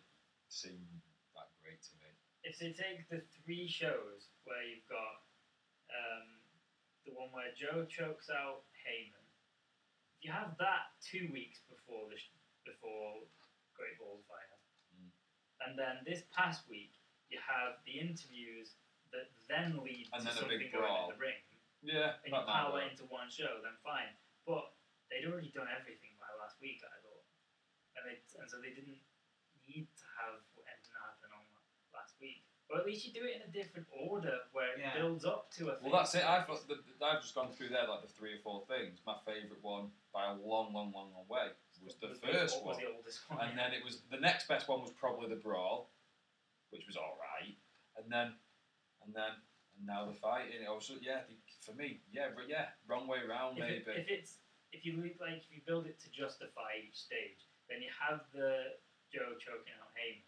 Speaker 3: seem that great to me.
Speaker 1: if they take the 3 shows where you've got the one where Joe chokes out Heyman, you have that 2 weeks before Great Balls Fire, and then this past week you have the interviews that then lead
Speaker 3: And
Speaker 1: to
Speaker 3: then a
Speaker 1: something
Speaker 3: big
Speaker 1: going
Speaker 3: brawl.
Speaker 1: in the ring,
Speaker 3: Yeah,
Speaker 1: and you pile it into one show, then fine. But they'd already done everything by last week, I thought, and so they didn't need to have anything happen on last week. Or at least you do it in a different order where it builds up to a thing.
Speaker 3: Well, that's it. I've just gone through there like the 3 or 4 things. My favourite one by a long, long, long, long way, was the first
Speaker 1: what
Speaker 3: one.
Speaker 1: was the oldest one?
Speaker 3: And then it was the next best one was probably the Brawl, which was all right. And now the fighting. Also, for me, wrong way around maybe.
Speaker 1: If you build it to justify each stage, then you have the Joe choking out Heyman,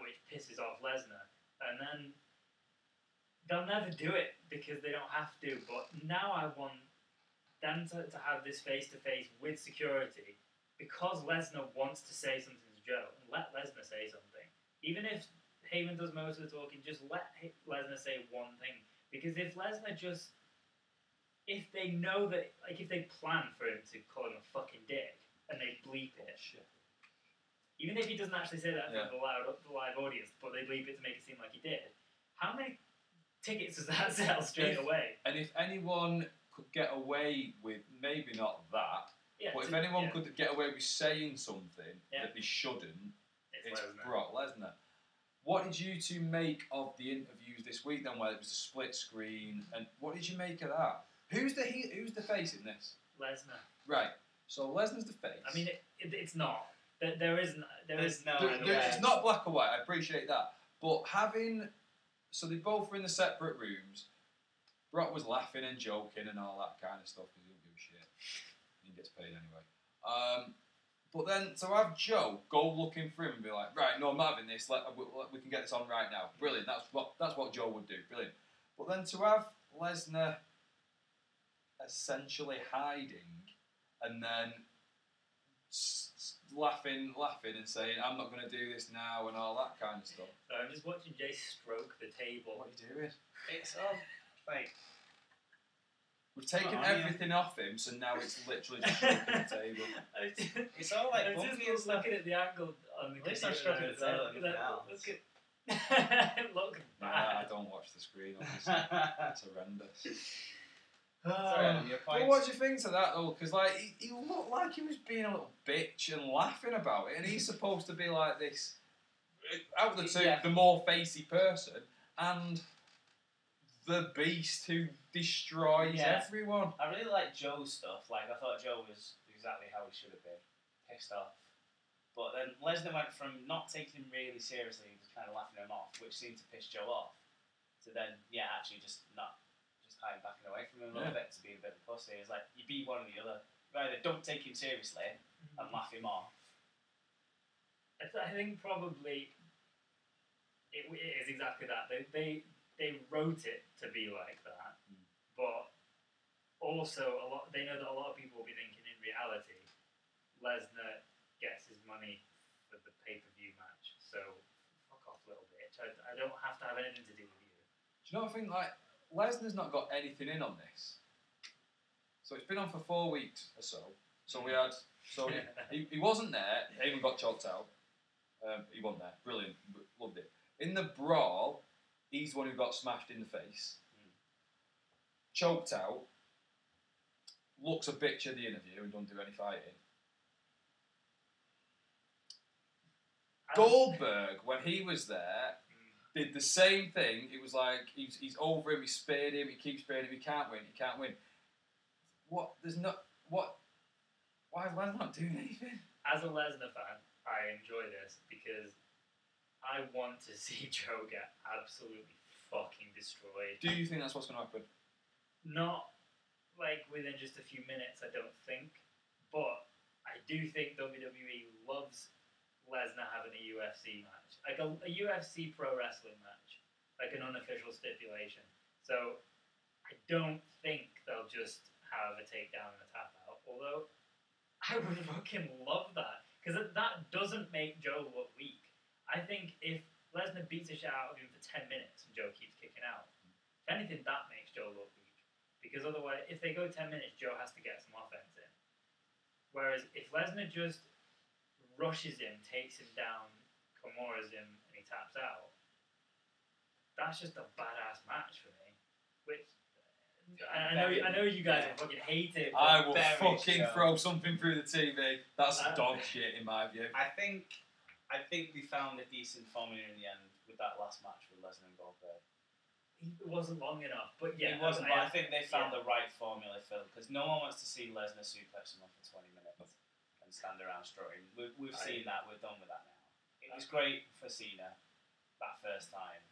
Speaker 1: which pisses off Lesnar, and then they'll never do it because they don't have to. But now I want them to have this face-to-face with security, because Lesnar wants to say something to Joe, and let Lesnar say something. Even if Heyman does most of the talking, just let Lesnar say one thing. Because if Lesnar if they know that, if they plan for him to call him a fucking dick, and they bleep it, even if he doesn't actually say that in front of the live audience, but they bleep it to make it seem like he did, how many tickets does that sell straight away?
Speaker 3: And if anyone could get away with, maybe not that, but if anyone could get away with saying something that they shouldn't, it's Brock Lesnar. What did you two make of the interviews this week then, where it was a split screen, and what did you make of that? Who's the face in this?
Speaker 1: Lesnar.
Speaker 3: Right. So Lesnar's the face.
Speaker 1: I mean, it's not. There is no.
Speaker 3: It's not black or white. I appreciate that, but so they both were in the separate rooms. Brock was laughing and joking and all that kind of stuff because he don't give a shit. He gets paid anyway. But then to have Joe go looking for him and be like, right, no, I'm not having this. We can get this on right now. Brilliant. That's what Joe would do. Brilliant. But then to have Lesnar essentially hiding and then laughing and saying, I'm not going to do this now and all that kind of stuff.
Speaker 1: So I'm just watching Jay stroke the table.
Speaker 3: What are you doing?
Speaker 2: It's all like...
Speaker 3: We've taken everything off him, so now it's literally just stroking the table.
Speaker 2: It's all like
Speaker 1: I'm
Speaker 2: bumpy and
Speaker 1: just
Speaker 2: stuff.
Speaker 1: looking at the angle on the
Speaker 2: At least I'm stroking the table and nothing else.
Speaker 1: Look
Speaker 3: I don't watch the screen, obviously. It's horrendous.
Speaker 2: Sorry,
Speaker 3: but what do you think to that though? Because he looked like he was being a little bitch and laughing about it, and he's supposed to be like this, out of the two, the more facey person, and the beast who destroys everyone.
Speaker 2: I really like Joe's stuff. I thought Joe was exactly how he should have been, pissed off. But then Lesnar went from not taking him really seriously, just kind of laughing him off, which seemed to piss Joe off, to then actually just hiding backing away from him a little bit, to be a bit of a pussy. It's like, you be one or the other. Either don't take him seriously and laugh him off.
Speaker 1: I think probably it is exactly that. They wrote it to be like that, but also they know that a lot of people will be thinking in reality, Lesnar gets his money for the pay-per-view match, so fuck off, little bitch. I don't have to have anything to do with you.
Speaker 3: Do you know what I think? Lesnar's not got anything in on this. So it's been on for 4 weeks or so. So we had... So he wasn't there. Heyman got choked out. He wasn't there. Brilliant. Loved it. In the Brawl, he's the one who got smashed in the face. Choked out. Looks a bitch at the interview and don't do any fighting. Goldberg, when he was there, did the same thing. It was like he's over him, he spared him, he keeps sparing him, he can't win. What? There's not... What? Why is Lesnar not doing anything?
Speaker 1: As a Lesnar fan, I enjoy this because I want to see Joe get absolutely fucking destroyed.
Speaker 3: Do you think that's what's going to happen?
Speaker 1: Not within just a few minutes, I don't think. But I do think WWE loves Lesnar having a UFC match. A UFC pro wrestling match. An unofficial stipulation. So I don't think they'll just have a takedown and a tap out. Although I would fucking love that. Because that doesn't make Joe look weak. I think if Lesnar beats the shit out of him for 10 minutes and Joe keeps kicking out, if anything, that makes Joe look weak. Because otherwise, if they go 10 minutes, Joe has to get some offense in. Whereas if Lesnar just rushes him, takes him down, Kimuras him, and he taps out, that's just a badass match for me. Which... I know you guys will fucking hate it.
Speaker 3: I will fucking throw something through the TV. That's dog shit in my view.
Speaker 2: I think they found a decent formula in the end with that last match with Lesnar and Goldberg.
Speaker 1: It wasn't long enough, but yeah.
Speaker 2: It wasn't, but I think they found the right formula, Phil, because no one wants to see Lesnar suplex someone for 20 minutes and and stand around strutting. We've seen that. We're done with that now. It was great for Cena that first time.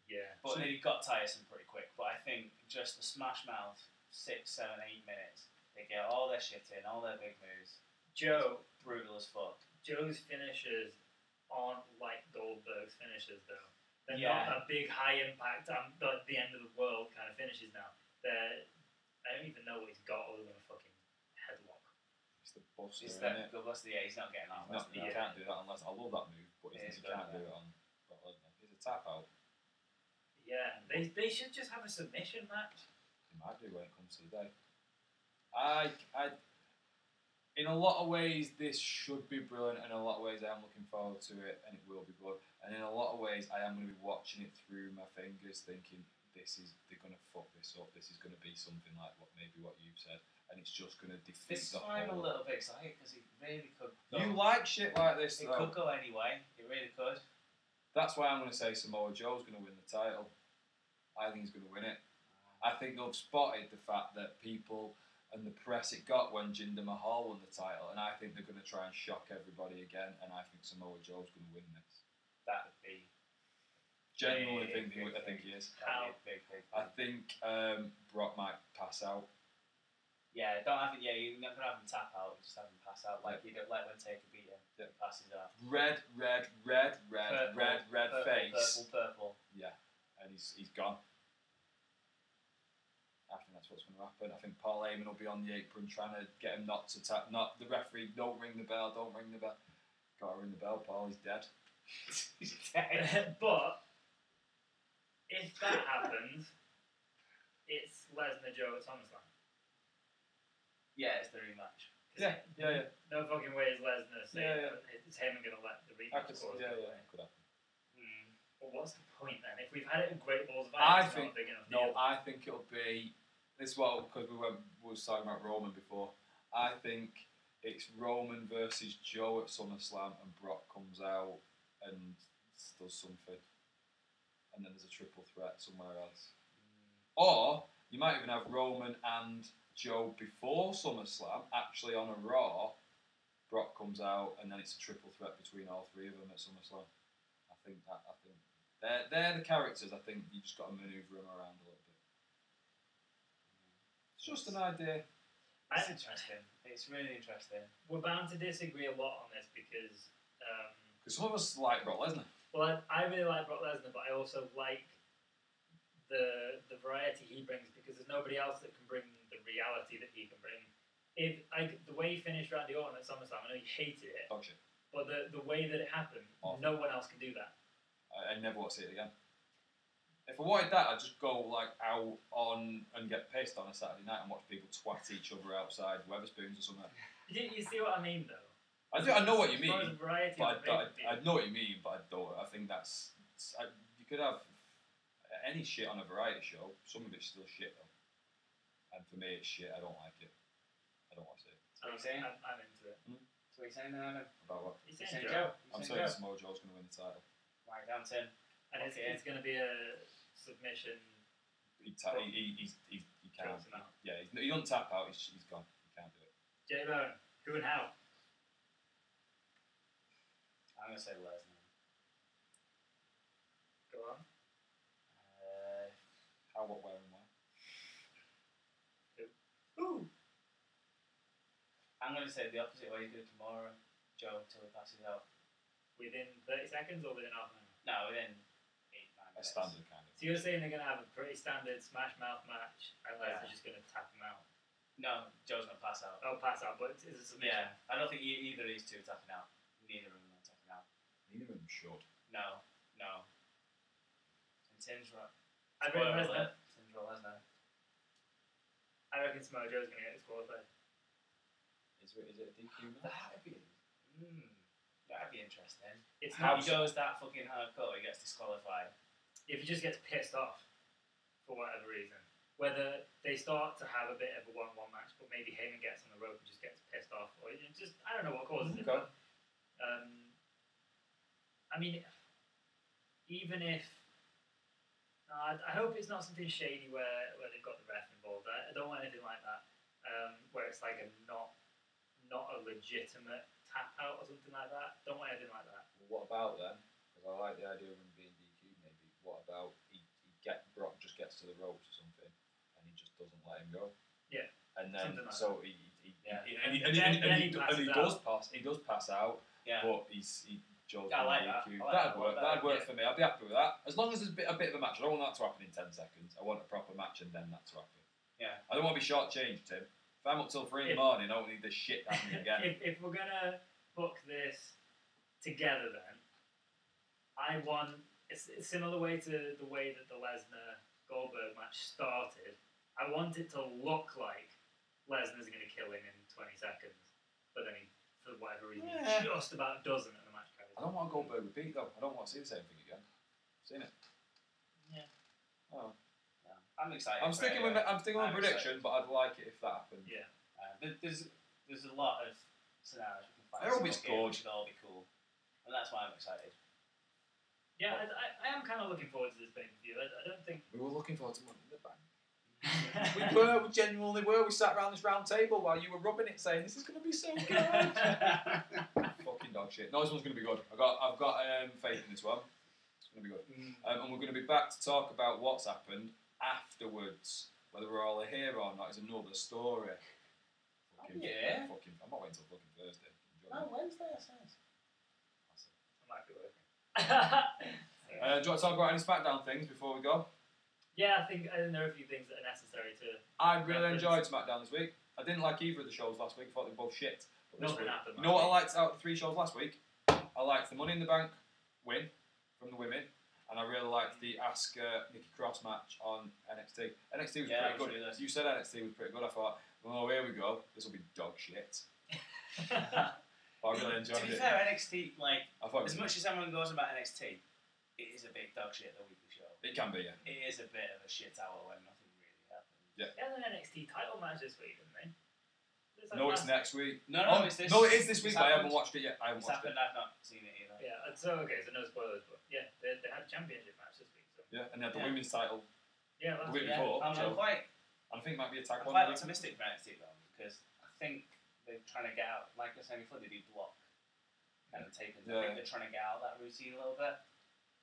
Speaker 1: Yeah.
Speaker 2: But then he got tiresome pretty quick. But I think just the Smash Mouth, 6, 7, 8 minutes, they get all their shit in, all their big moves.
Speaker 1: Joe.
Speaker 2: Brutal as fuck.
Speaker 1: Joe's finishers aren't like Goldberg's finishers, though. They're
Speaker 2: Yeah.
Speaker 1: not a big, high impact, the end of the world kind of finishes now. I don't even know what he's got other than a fucking headlock.
Speaker 3: It's the Buster,
Speaker 2: He's
Speaker 3: isn't it?
Speaker 2: he's not getting that.
Speaker 3: He can't do that unless... I love that move, but he can't do it on Brock Lesnar. He's a tap out.
Speaker 1: Yeah, they should just have a submission match.
Speaker 3: They might do when it comes to the day. In a lot of ways, this should be brilliant, and in a lot of ways, I am looking forward to it, and it will be good. And in a lot of ways, I am going to be watching it through my fingers, thinking they're going to fuck this up. This is going to be something like what you've said, and it's just going to defeat
Speaker 2: This is
Speaker 3: the
Speaker 2: why I'm a
Speaker 3: whole.
Speaker 2: little bit excited because it really could.
Speaker 3: You like shit like this,
Speaker 2: It
Speaker 3: though.
Speaker 2: could go anyway. It really could.
Speaker 3: That's why I'm going to say Samoa Joe's going to win the title. I think he's going to win it. I think they've spotted the fact that people and the press it got when Jinder Mahal won the title, and I think they're going to try and shock everybody again, and I think Samoa Joe's going to win this.
Speaker 2: That would be.
Speaker 3: Genuinely think he is.
Speaker 2: How big?
Speaker 3: I think Brock might pass out.
Speaker 2: Yeah, don't have it. Yeah, you're not gonna have him tap out. Just have him pass out like you don't let when Taker beat him.
Speaker 3: Yeah.
Speaker 2: Passes out.
Speaker 3: Red
Speaker 2: Purple,
Speaker 3: face.
Speaker 2: Purple.
Speaker 3: Yeah, and he's gone. I think that's what's going to happen. I think Paul Heyman will be on the apron trying to get him not to tap. Not the referee. Don't ring the bell. Don't ring the bell. Gotta ring the bell, Paul. He's dead.
Speaker 2: He's dead.
Speaker 1: But if that happens, it's Lesnar Joe at SummerSlam.
Speaker 2: Yeah, it's the rematch.
Speaker 3: Yeah.
Speaker 1: No fucking way is Lesnar saying it's Heyman going to let the rematch
Speaker 3: Could
Speaker 1: cause
Speaker 3: happen.
Speaker 1: Well, what's the point then? If we've had it in Great Balls of
Speaker 3: I
Speaker 1: Iron, it's
Speaker 3: think
Speaker 1: not a big enough
Speaker 3: no.
Speaker 1: deal.
Speaker 3: I think it'll be this. Well, because we was talking about Roman before. I think it's Roman versus Joe at SummerSlam, and Brock comes out and does something, and then there's a triple threat somewhere else. Or you might even have Roman and Joe before SummerSlam, actually on a Raw. Brock comes out, and then it's a triple threat between all three of them at SummerSlam. I think they're the characters. I think you just got to manoeuvre them around a little bit. It's just an idea.
Speaker 2: It's interesting. It's really interesting.
Speaker 1: We're bound to disagree a lot on this because
Speaker 3: some of us like Brock Lesnar.
Speaker 1: well, I really like Brock Lesnar, but I also like the variety he brings because there's nobody else that can bring the reality that he can bring. If the way he finished Randy Orton at SummerSlam, I know he hated it,
Speaker 3: Oh shit!
Speaker 1: but the way that it happened,
Speaker 3: Awful.
Speaker 1: no one else can do that.
Speaker 3: I never want to see it again. If I wanted that, I'd just go like out on and get pissed on a Saturday night and watch people twat each other outside Weatherspoons or something.
Speaker 1: You see what I mean, though?
Speaker 3: I know what you
Speaker 1: As far as
Speaker 3: mean,
Speaker 1: variety
Speaker 3: but
Speaker 1: of
Speaker 3: I know what you mean, but I don't. I think you could have any shit on a variety show. Some of it's still shit though, and for me, it's shit. I don't like it. I don't want to see it.
Speaker 2: What are you saying?
Speaker 1: I'm into it.
Speaker 2: So what are you saying now, Adam?
Speaker 3: About what?
Speaker 1: He's
Speaker 2: You
Speaker 1: saying
Speaker 2: saying
Speaker 1: Joe.
Speaker 2: Joe?
Speaker 3: I'm saying Samoa Joe's going to win the title.
Speaker 2: Right down, Tim.
Speaker 1: And it's going to be a submission.
Speaker 3: He can't.
Speaker 1: Jones him out.
Speaker 3: Yeah, he doesn't tap out. He's gone. He can't do it.
Speaker 1: J-Bone, who and how?
Speaker 2: I'm gonna say Lesnar.
Speaker 1: Go on.
Speaker 3: How, what, where, and why?
Speaker 1: Ooh.
Speaker 2: I'm gonna say the opposite way he's good tomorrow. Joe until he passes out.
Speaker 1: Within 30 seconds or within half an hour?
Speaker 2: No, within 8-9
Speaker 3: A
Speaker 2: minutes.
Speaker 3: standard kind of.
Speaker 1: So you're saying they're going to have a pretty standard smash mouth match unless
Speaker 2: Yeah.
Speaker 1: they're just going to tap him out?
Speaker 2: No, Joe's gonna pass out.
Speaker 1: Oh, pass out, but it's a submission.
Speaker 2: Yeah, I don't think either of these two are tapping out. Neither of them are tapping out.
Speaker 3: Neither of them should.
Speaker 2: No. And Tim's right.
Speaker 1: I'd reckon Lesnar.
Speaker 2: Tim's right, Lesnar.
Speaker 1: I reckon Samoa Joe's going to get disqualified.
Speaker 3: Is it a DQ?
Speaker 2: That'd be interesting.
Speaker 1: It's
Speaker 2: How
Speaker 1: not.
Speaker 2: he goes that fucking hardcore, he gets disqualified.
Speaker 1: If he just gets pissed off for whatever reason, whether they start to have a bit of a 1-1 match, but maybe Heyman gets on the rope and just gets pissed off, or just I don't know what causes it.
Speaker 3: Okay.
Speaker 1: But, I mean, even if I hope it's not something shady where they've got the ref involved. I don't want anything like that. Where it's like a not a legitimate tap out or something like that. Don't want anything like that.
Speaker 3: Well, what about then? Because I like the idea of him being DQ. Maybe. What about Brock just gets to the ropes or something, and he just doesn't let him go.
Speaker 1: Yeah.
Speaker 3: And then
Speaker 1: Something like
Speaker 3: so
Speaker 1: that.
Speaker 3: he does pass out.
Speaker 2: Yeah.
Speaker 3: But he Joe's
Speaker 2: I like that.
Speaker 3: DQ.
Speaker 2: I like
Speaker 3: That'd
Speaker 2: that.
Speaker 3: work.
Speaker 2: Yeah.
Speaker 3: That'd work for me. I'd be happy with that. As long as there's a bit of a match. I don't want that to happen in 10 seconds. I want a proper match and then that to happen.
Speaker 2: Yeah.
Speaker 3: I don't want to be shortchanged, Tim. If I'm up till 3 in the morning, I don't need this shit happening again.
Speaker 1: If we're gonna book this together, then I want it's a similar way to the way that the Lesnar Goldberg match started. I want it to look like Lesnar's going to kill him in 20 seconds, but then he, for whatever reason, just about doesn't, and the match carries
Speaker 3: I don't want Goldberg repeat though. I don't want to see the same thing again. Seen it?
Speaker 1: Yeah.
Speaker 3: Oh.
Speaker 2: No. I'm excited.
Speaker 3: I'm sticking with my prediction,
Speaker 2: excited.
Speaker 3: but I'd like it if that happened.
Speaker 1: Yeah.
Speaker 2: There's a lot of scenarios we can find.
Speaker 3: I hope it's good.
Speaker 2: Which should all be cool, and that's why I'm excited.
Speaker 1: Yeah, I am kind of looking forward to this pay-per-view. I don't think...
Speaker 3: We were looking forward to Money in the Bank. We genuinely were. We sat around this round table while you were rubbing it, saying this is going to be so good. Fucking dog shit. No, this one's going to be good. I've got faith in this one. It's going to be good. And we're going to be back to talk about what's happened afterwards. Whether we're all here or not is another story.
Speaker 2: I'm
Speaker 3: not waiting till fucking Thursday.
Speaker 2: No, Wednesday, I said.
Speaker 1: I might be working.
Speaker 3: Do you want to talk about any SmackDown things before we go?
Speaker 1: Yeah, I think there are a few things that are necessary to...
Speaker 3: I really enjoyed SmackDown this week. I didn't like either of the shows last week. I thought they were both shit. But
Speaker 1: Nothing happened.
Speaker 3: You know what I liked out of the 3 shows last week? I liked the Money in the Bank win from the women, and I really liked the Asuka Nikki Cross match on NXT. NXT was pretty good.
Speaker 2: Really
Speaker 3: You said NXT was pretty good. I thought, oh, here we go. This will be dog shit. But I really enjoyed it.
Speaker 2: To be fair, NXT, like, as
Speaker 3: much
Speaker 2: much as everyone goes about NXT, it is a big dog shit, the weekly show.
Speaker 3: it can be, yeah.
Speaker 2: It is a bit of a shit hour when nothing really happens.
Speaker 3: Yeah.
Speaker 1: They had an NXT title match this week, didn't they?
Speaker 3: No, it's next week.
Speaker 2: No, it's this.
Speaker 3: No, it is this week, but I haven't watched it yet.
Speaker 2: It's happened, I've not seen it either.
Speaker 1: Yeah, so no spoilers, but yeah, they had a championship match this week. So.
Speaker 3: Yeah, and they had the women's title
Speaker 1: Yeah,
Speaker 3: the
Speaker 1: last
Speaker 3: week
Speaker 1: week.
Speaker 3: before.
Speaker 2: I'm
Speaker 3: So
Speaker 2: quite
Speaker 3: I think it might be a tag one.
Speaker 2: quite optimistic for NXT though, because I think they're trying to get out, like I said before, they do block kind of taping. I think they're trying to get out of that routine a little bit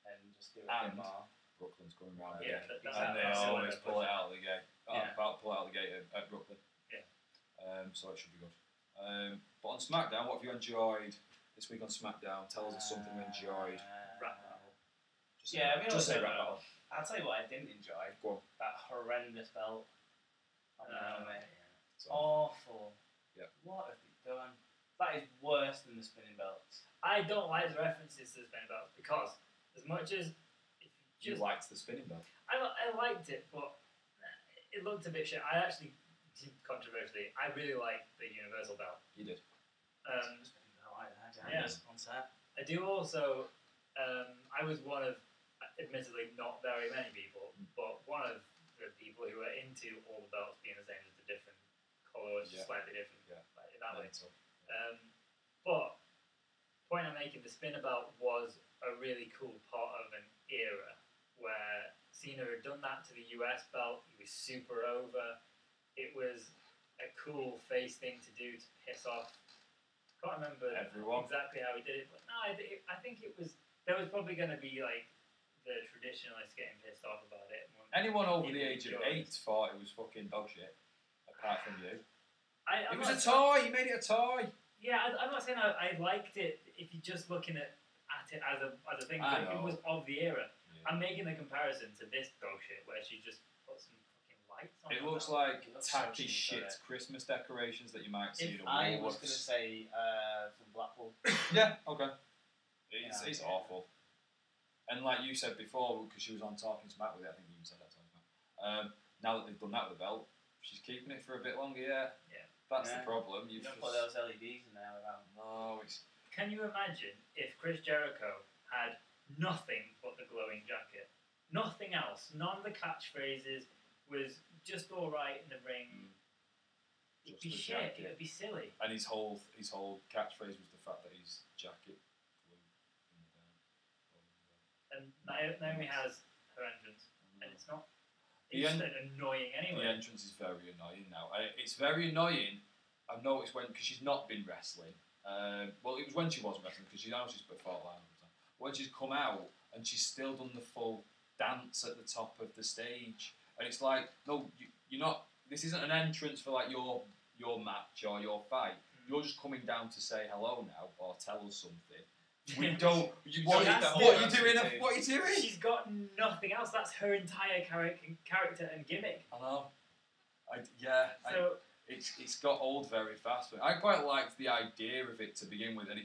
Speaker 2: and just do it a bit more.
Speaker 3: Brooklyn's coming round
Speaker 1: Yeah,
Speaker 3: again.
Speaker 1: that's
Speaker 3: And they always pull it out of the gate.
Speaker 2: Yeah.
Speaker 3: Pull it out of the gate at Brooklyn.
Speaker 1: Yeah.
Speaker 3: So it should be good. But on SmackDown, what have you enjoyed this week on SmackDown? Tell us something you enjoyed.
Speaker 1: Rap battle.
Speaker 3: Just say rap battle.
Speaker 2: I'll tell you what I didn't enjoy.
Speaker 3: Go on.
Speaker 2: That horrendous belt.
Speaker 3: So,
Speaker 2: Awful.
Speaker 3: Yeah.
Speaker 2: What have they done? That is worse than the spinning belts.
Speaker 1: I don't like the references to the spinning belt because as much as
Speaker 3: you liked the spinning belt.
Speaker 1: I liked it, but it looked a bit shit. I actually, controversially, I really liked the Universal belt.
Speaker 3: You did.
Speaker 1: Yeah.
Speaker 2: On set.
Speaker 1: I do also. I was one of, admittedly, not very many people, but one of the people who were into all the belts being the same as the different colours, slightly different.
Speaker 3: Yeah.
Speaker 1: Like, in that way.
Speaker 3: So.
Speaker 1: But point I'm making, the spinner belt was a really cool part of an era where Cena had done that to the US belt. He was super over. It was a cool face thing to do to piss off. Can't remember
Speaker 3: everyone
Speaker 1: exactly how he did it, but no, I think it was. There was probably going to be like the traditionalists getting pissed off about it.
Speaker 3: Anyone over the age of 8 thought it was fucking dog shit, apart from you.
Speaker 1: It
Speaker 3: was a toy. He made it a toy.
Speaker 1: Yeah, I'm not saying I liked it. If you're just looking at it as a thing, but it was of the era. Yeah. I'm making the comparison to this dog shit where she just put some fucking lights on.
Speaker 3: It looks like tacky shit Christmas decorations that you might see in a
Speaker 2: I was going to say from Blackpool.
Speaker 3: Yeah, okay. It's awful. And like you said before, because she was on Talking Smack with it, I think you even said that Talking Smack. Now that they've done that with the belt, she's keeping it for a bit longer. Yeah. That's the problem.
Speaker 2: You don't put those LEDs in there around.
Speaker 3: No, it's.
Speaker 1: Can you imagine if Chris Jericho had nothing but the glowing jacket, nothing else, none of the catchphrases, was just all right in the ring? It'd be shit. Jacket. It'd be silly.
Speaker 3: And his whole catchphrase was the fact that his jacket flew in the down.
Speaker 1: And Naomi has her entrance, and it's not. It's annoying anyway.
Speaker 3: The entrance is very annoying now. It's very annoying I've noticed because she's not been wrestling. Well, it was when she wasn't wrestling because she's before line. When she's come out and she's still done the full dance at the top of the stage, and it's like, no, you're not. This isn't an entrance for like your match or your fight. You're just coming down to say hello now or tell us something. We don't. What are you doing? What are you doing?
Speaker 1: She's got nothing else. That's her entire character and gimmick.
Speaker 3: I know.
Speaker 1: So
Speaker 3: it's got old very fast. I quite liked the idea of it to begin with, and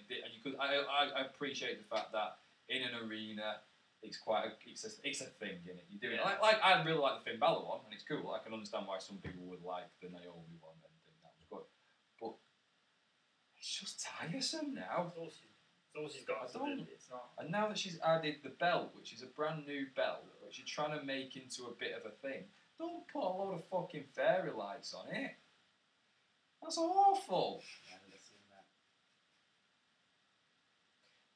Speaker 3: I appreciate the fact that in an arena, it's a thing, isn't it? You're doing it. Like I really like the Finn Balor one, and it's cool. I can understand why some people would like the Naomi one, and that was good. But it's just tiresome now.
Speaker 1: It's all she's got. It's not.
Speaker 3: And now that she's added the belt, which is a brand new belt, which you're trying to make into a bit of a thing, don't put a load of fucking fairy lights on it. That's awful.
Speaker 2: Yeah, let's see that.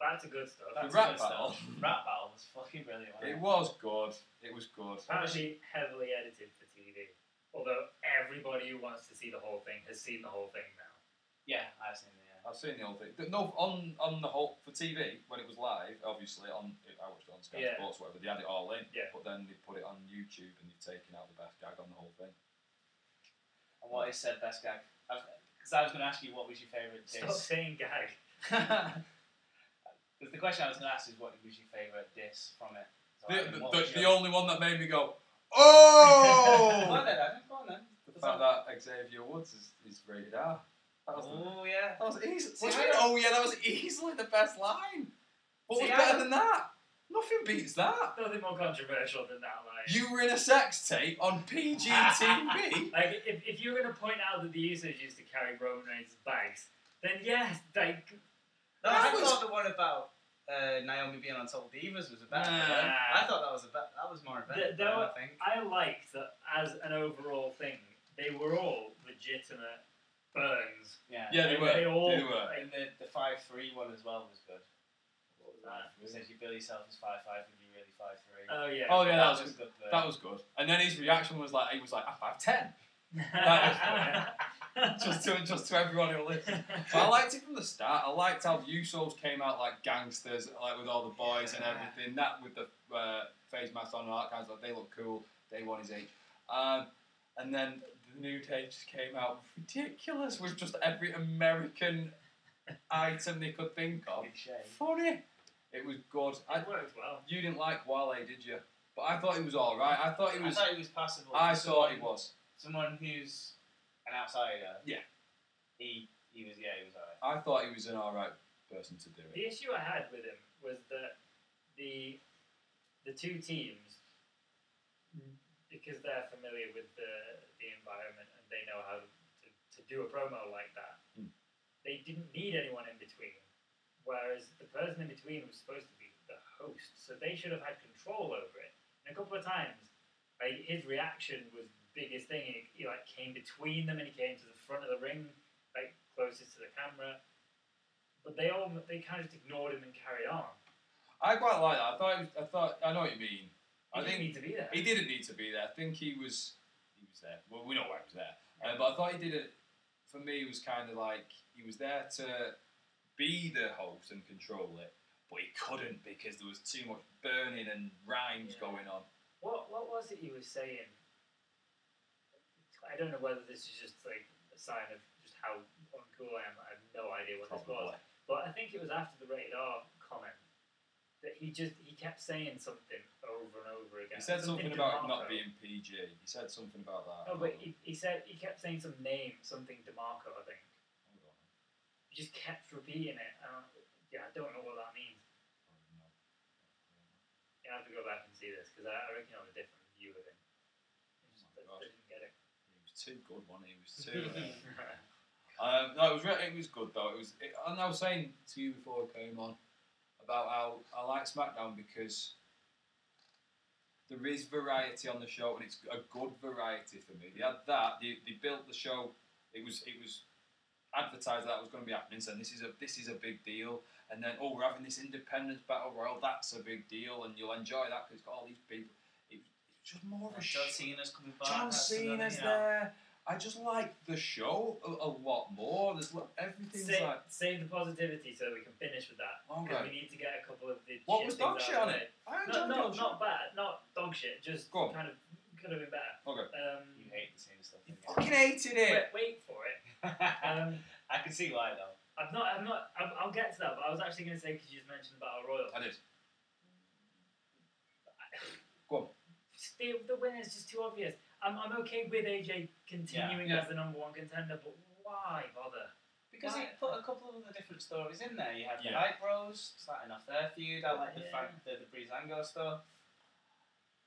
Speaker 1: That's a good stuff.
Speaker 3: The rap battle.
Speaker 2: Rap battle was fucking brilliant.
Speaker 3: It was good. It was good.
Speaker 1: Apparently heavily edited for TV. Although everybody who wants to see the whole thing has seen the whole thing now.
Speaker 2: Yeah, I've seen it.
Speaker 3: I've seen the whole thing. No, on the whole for TV when it was live. Obviously, I watched it on Sky Sports, whatever. They had it all in.
Speaker 1: Yeah.
Speaker 3: But then they put it on YouTube and they've taken out the best gag on the whole thing.
Speaker 2: And what is said best gag? Because I was going to ask you what was your favourite diss.
Speaker 1: Stop saying gag.
Speaker 2: Because the question I was going to ask is what was your favourite diss from it? So
Speaker 3: The only one that made me go, oh!
Speaker 2: Go on then.
Speaker 3: The fact that Xavier Woods is rated R.
Speaker 2: Yeah.
Speaker 3: That was easy.
Speaker 2: See,
Speaker 3: that was easily the best line. What was better than that? Nothing beats that.
Speaker 1: Nothing more controversial than that line.
Speaker 3: You were in a sex tape on PG TV.
Speaker 1: Like, if you're going to point out that the Usos used to carry Roman Reigns' bags, then yes, like...
Speaker 2: No, I thought the one about Naomi being on Total Divas was a better one. I thought that was more effective, I think.
Speaker 1: I liked that as an overall thing, they were all legitimate burns.
Speaker 2: Yeah,
Speaker 3: they were.
Speaker 1: They all
Speaker 3: were.
Speaker 2: And the 5'3" one as well was good.
Speaker 1: What was that?
Speaker 2: It says you bill yourself as 5'5" when you're really 5'3".
Speaker 1: Oh yeah.
Speaker 3: Oh yeah,
Speaker 2: that was good.
Speaker 3: That was good. And then his reaction was like, I'm 5'10". That was funny. just to everyone who listened. But I liked it from the start. I liked how the Usos came out like gangsters, like with all the boys and everything. That with the face mask on and all that kind of stuff. They look cool. Day one is age. And then the New Day just came out ridiculous with just every American item they could think of. Funny. It was good.
Speaker 1: It worked well.
Speaker 3: You didn't like Wale, did you? But I thought he was all right. I thought he was
Speaker 2: passable.
Speaker 3: I thought he was.
Speaker 2: Someone who's an outsider.
Speaker 3: Yeah.
Speaker 2: He was alright.
Speaker 3: I thought he was an alright person to do it.
Speaker 1: The issue I had with him was that the two teams, because they're familiar with the environment and they know how to do a promo like that, they didn't need anyone in between. Whereas the person in between was supposed to be the host, so they should have had control over it. And a couple of times, like, his reaction was the biggest thing. He like came between them and he came to the front of the ring, like closest to the camera. But they kind of just ignored him and carried on.
Speaker 3: I quite like that. I know what you mean.
Speaker 1: He didn't need to be there.
Speaker 3: He didn't need to be there. I think he was there. Well, we know why he was there. But I thought he did it. For me, it was kind of like he was there to be the host and control it, but he couldn't because there was too much burning and rhymes going on.
Speaker 1: What was it he was saying? I don't know whether this is just like a sign of just how uncool I am. I have no idea what
Speaker 3: Probably.
Speaker 1: this was. But I think it was after the rated R comment that he kept saying something over and over again.
Speaker 3: He said something about it not being PG. He said something about that.
Speaker 1: No, but he kept saying some name, something DeMarco, I think. He just kept repeating it. I don't know what that means. You have to go back and see this because I reckon you have a different view of him. I didn't get it.
Speaker 3: He was too good, wasn't he? He was too. No, it was good though. And I was saying to you before we came on about how I like SmackDown because there is variety on the show and it's a good variety for me. They had that. They built the show. It was advertised that was going to be happening, saying this is a big deal, and then we're having this Independence Battle Royal, that's a big deal, and you'll enjoy that because it's got all these people. It's just more of a
Speaker 2: John Cena's coming back.
Speaker 3: John Cena's there. I just like the show a lot more. There's everything's like.
Speaker 1: Save the positivity so we can finish with that. Because
Speaker 3: Okay.
Speaker 1: we need to get a couple of the.
Speaker 3: What was dog shit on it? I enjoyed dog shit.
Speaker 1: Not bad, not dog shit. Just kind of could have been better.
Speaker 3: Okay.
Speaker 2: You hate the same stuff.
Speaker 3: You fucking hated it.
Speaker 1: Wait for it.
Speaker 2: I can see why though.
Speaker 1: I'll get to that, but I was actually going to say, because you just mentioned Battle Royal.
Speaker 3: I did. Go on.
Speaker 1: The win is just too obvious. I'm okay with AJ continuing as the number one contender, but why bother?
Speaker 2: Because he put a couple of other different stories in there. You had the Hype Bros starting off their feud. I like the fact that the Breezango stuff.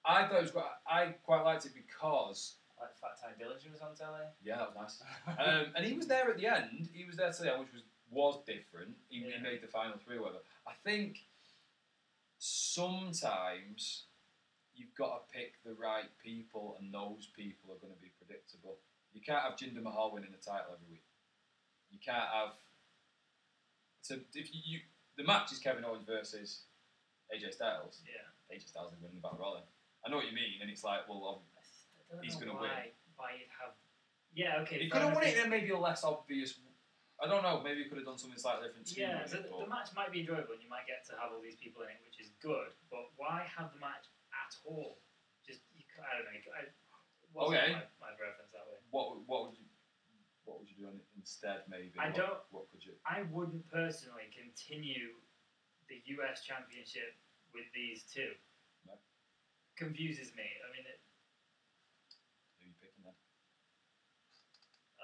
Speaker 3: I thought it was I quite liked it because.
Speaker 2: Like Fat Ty Dillinger was on telly.
Speaker 3: Yeah, that was nice. And he was there at the end. He was there to the end, which was different. He made the final three or whatever. I think sometimes you've got to pick the right people, and those people are going to be predictable. You can't have Jinder Mahal winning the title every week. You can't have. So if you the match is Kevin Owens versus AJ Styles.
Speaker 1: Yeah.
Speaker 3: AJ Styles is winning the Battle Royal. I know what you mean, and it's like, well, he's going to win.
Speaker 1: Why you'd have? Yeah, okay.
Speaker 3: He could have won it in maybe a less obvious. I don't know. Maybe he could have done something slightly different too.
Speaker 1: Yeah, so the match might be enjoyable, and you might get to have all these people in it, which is good. But why have the match at all? Just I don't know. My preference that way.
Speaker 3: What would you do instead? Maybe What could you?
Speaker 1: I wouldn't personally continue the US Championship with these two.
Speaker 3: No. Confuses
Speaker 1: me. I mean.
Speaker 3: Who are you picking then?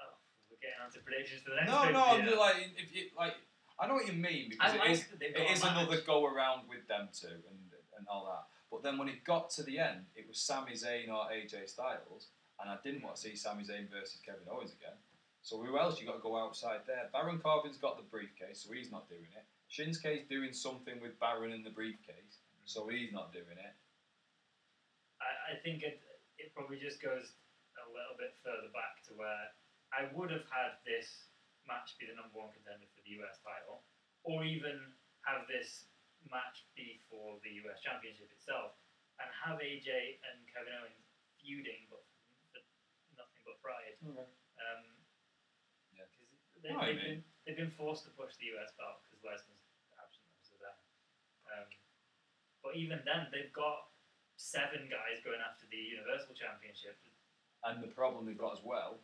Speaker 1: Oh, we're getting on to predictions for the next.
Speaker 3: No, I'm just like if you like. I know what you mean because it is another go around with them two and all that. But then when it got to the end, it was Sami Zayn or AJ Styles, and I didn't want to see Sami Zayn versus Kevin Owens again. So who else? You got to go outside there. Baron Corbin's got the briefcase, so he's not doing it. Shinsuke's doing something with Baron in the briefcase, so he's not doing it.
Speaker 1: I think it probably just goes a little bit further back to where I would have had this match be the number one contender for the US title, or even have this match be for the US Championship itself, and have AJ and Kevin Owens feuding, but for nothing but pride.
Speaker 3: Okay.
Speaker 1: Because they've been forced to push the US belt because Lesnar's absent most of them. But even then, they've got 7 guys going after the Universal Championship.
Speaker 3: And the problem they've got as well,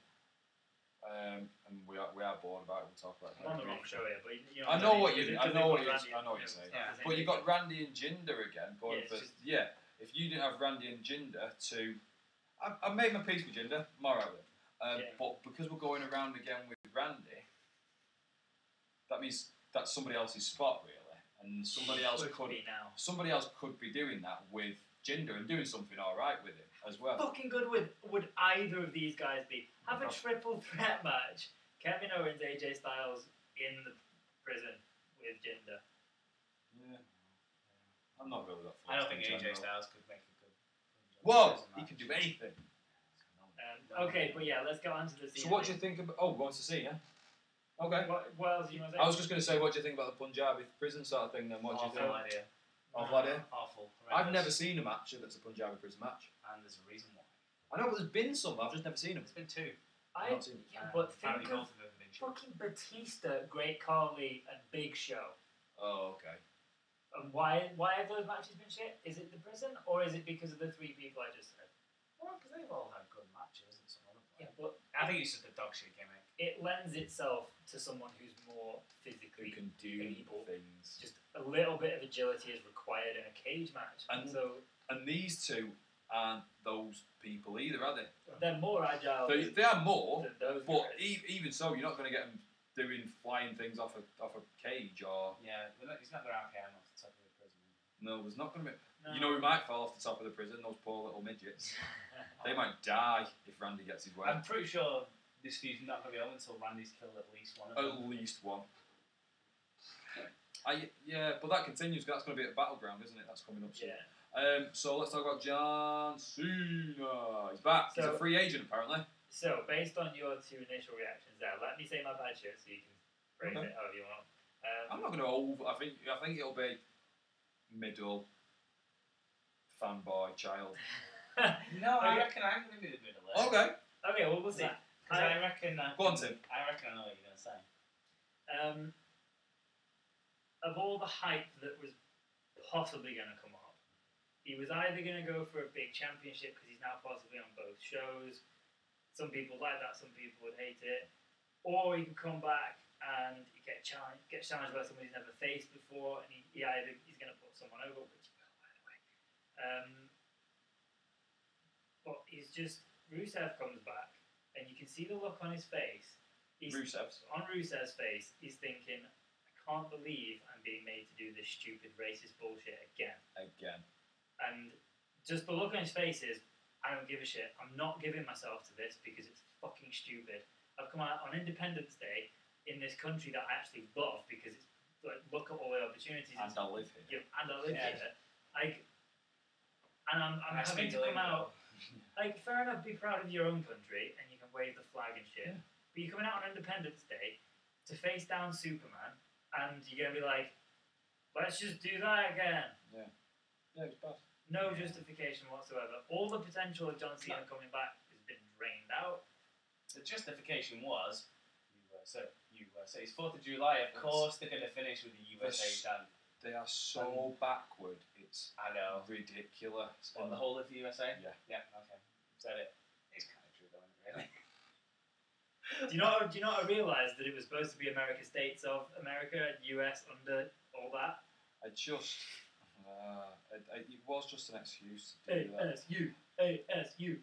Speaker 3: and we are bored about it. We'll talk about it.
Speaker 1: I'm on the wrong show here, but you know.
Speaker 3: I know what you're saying.
Speaker 2: Yeah.
Speaker 3: But you got Randy and Jinder again going for. If you didn't have Randy and Jinder I made my peace with Jinder. I'm alright with it. But because we're going around again with Randy, that means that's somebody else's spot really, and somebody else could be doing that with Jinder and doing something alright with him as well.
Speaker 1: Fucking good would either of these guys be? Have a triple threat match. Kevin Owens, AJ Styles in the prison with Jinder.
Speaker 3: Yeah. I'm not really that.
Speaker 2: I don't think AJ Styles could make a good.
Speaker 3: Whoa! He can do anything.
Speaker 1: Okay, but yeah, let's go on to the scene.
Speaker 3: So what do you think about? Oh, going to see, yeah. Okay.
Speaker 1: What else do you want to say?
Speaker 3: I was just going to say, what do you think about the Punjabi prison sort of thing? Then what do you think?
Speaker 2: Awful idea.
Speaker 3: Awful idea.
Speaker 2: Awful.
Speaker 3: I've never seen a match that's a Punjabi prison match.
Speaker 2: And there's a reason why.
Speaker 3: I know, but there's been some. I've just never seen them.
Speaker 2: There's been 2.
Speaker 1: But think of fucking Batista, Great Khali, and Big Show.
Speaker 3: Oh, okay.
Speaker 1: And why have those matches been shit? Is it the prison, or is it because of the 3 people I just said?
Speaker 2: Well, because they've all had good matches and some other.
Speaker 1: Yeah, but
Speaker 2: I think it's just a dog shit gimmick.
Speaker 1: It lends itself to someone who's more physically
Speaker 3: who can do
Speaker 1: able.
Speaker 3: Things.
Speaker 1: Just a little bit of agility is required in a cage match.
Speaker 3: And these two aren't those people either, are they?
Speaker 1: They're more agile.
Speaker 3: They are more,
Speaker 1: than those
Speaker 3: but
Speaker 1: guys.
Speaker 3: Even so, you're not going to get them doing flying things off a cage or.
Speaker 2: Yeah, he's not going to RKM off the top of the prison.
Speaker 3: No, there's not going to be.
Speaker 1: No.
Speaker 3: You know who might fall off the top of the prison? Those poor little midgets. They might die if Randy gets his way.
Speaker 2: I'm pretty sure this feud's not going to be over until Randy's killed at least one of them.
Speaker 3: At least one. But that continues. That's going to be at Battleground, isn't it? That's coming up soon.
Speaker 1: Yeah.
Speaker 3: So let's talk about John Cena. He's back. He's a free agent, apparently.
Speaker 1: So, based on your 2 initial reactions there, let me say my bad shit so you can phrase it however you want.
Speaker 3: I'm not going to I think it'll be middle fanboy child.
Speaker 2: No, I reckon I'm going to be the middle.
Speaker 3: Okay.
Speaker 1: Okay, well, we'll see.
Speaker 2: Because I reckon.
Speaker 3: Go on, Tim.
Speaker 2: I reckon I know what you're going to say.
Speaker 1: Of all the hype that was possibly going to come up, he was either going to go for a big championship because he's now possibly on both shows. Some people like that, some people would hate it. Or he could come back and get challenged by somebody he's never faced before, and he's going to put someone over, which he will, by the way. But he's just, Rusev comes back, and you can see the look on his face. On Rusev's face, he's thinking, I can't believe I'm being made to do this stupid racist bullshit again. And just the look on his face is, I don't give a shit. I'm not giving myself to this because it's fucking stupid. I've come out on Independence Day in this country that I actually love because it's like, look at all the opportunities.
Speaker 3: And I live here.
Speaker 1: And I live here. Like, and I'm having to come out. Like, fair enough, be proud of your own country and you can wave the flag and shit. Yeah. But you're coming out on Independence Day to face down Superman and you're going to be like, let's just do that again.
Speaker 3: Yeah. Yeah, it's bad.
Speaker 1: No justification whatsoever. All the potential of John Cena coming back has been drained out.
Speaker 2: The justification was USA. It's 4th of July, of course they're going to finish with the USA chant.
Speaker 3: They are so backward, it's
Speaker 2: I know.
Speaker 3: Ridiculous.
Speaker 2: What, the whole of the USA?
Speaker 3: Yeah.
Speaker 2: Yeah, okay. Said it. It's kind of true though, isn't it, really?
Speaker 1: Do you not realise that it was supposed to be America, States of America, US under all that?
Speaker 3: It was just an excuse to do that.
Speaker 1: ASU.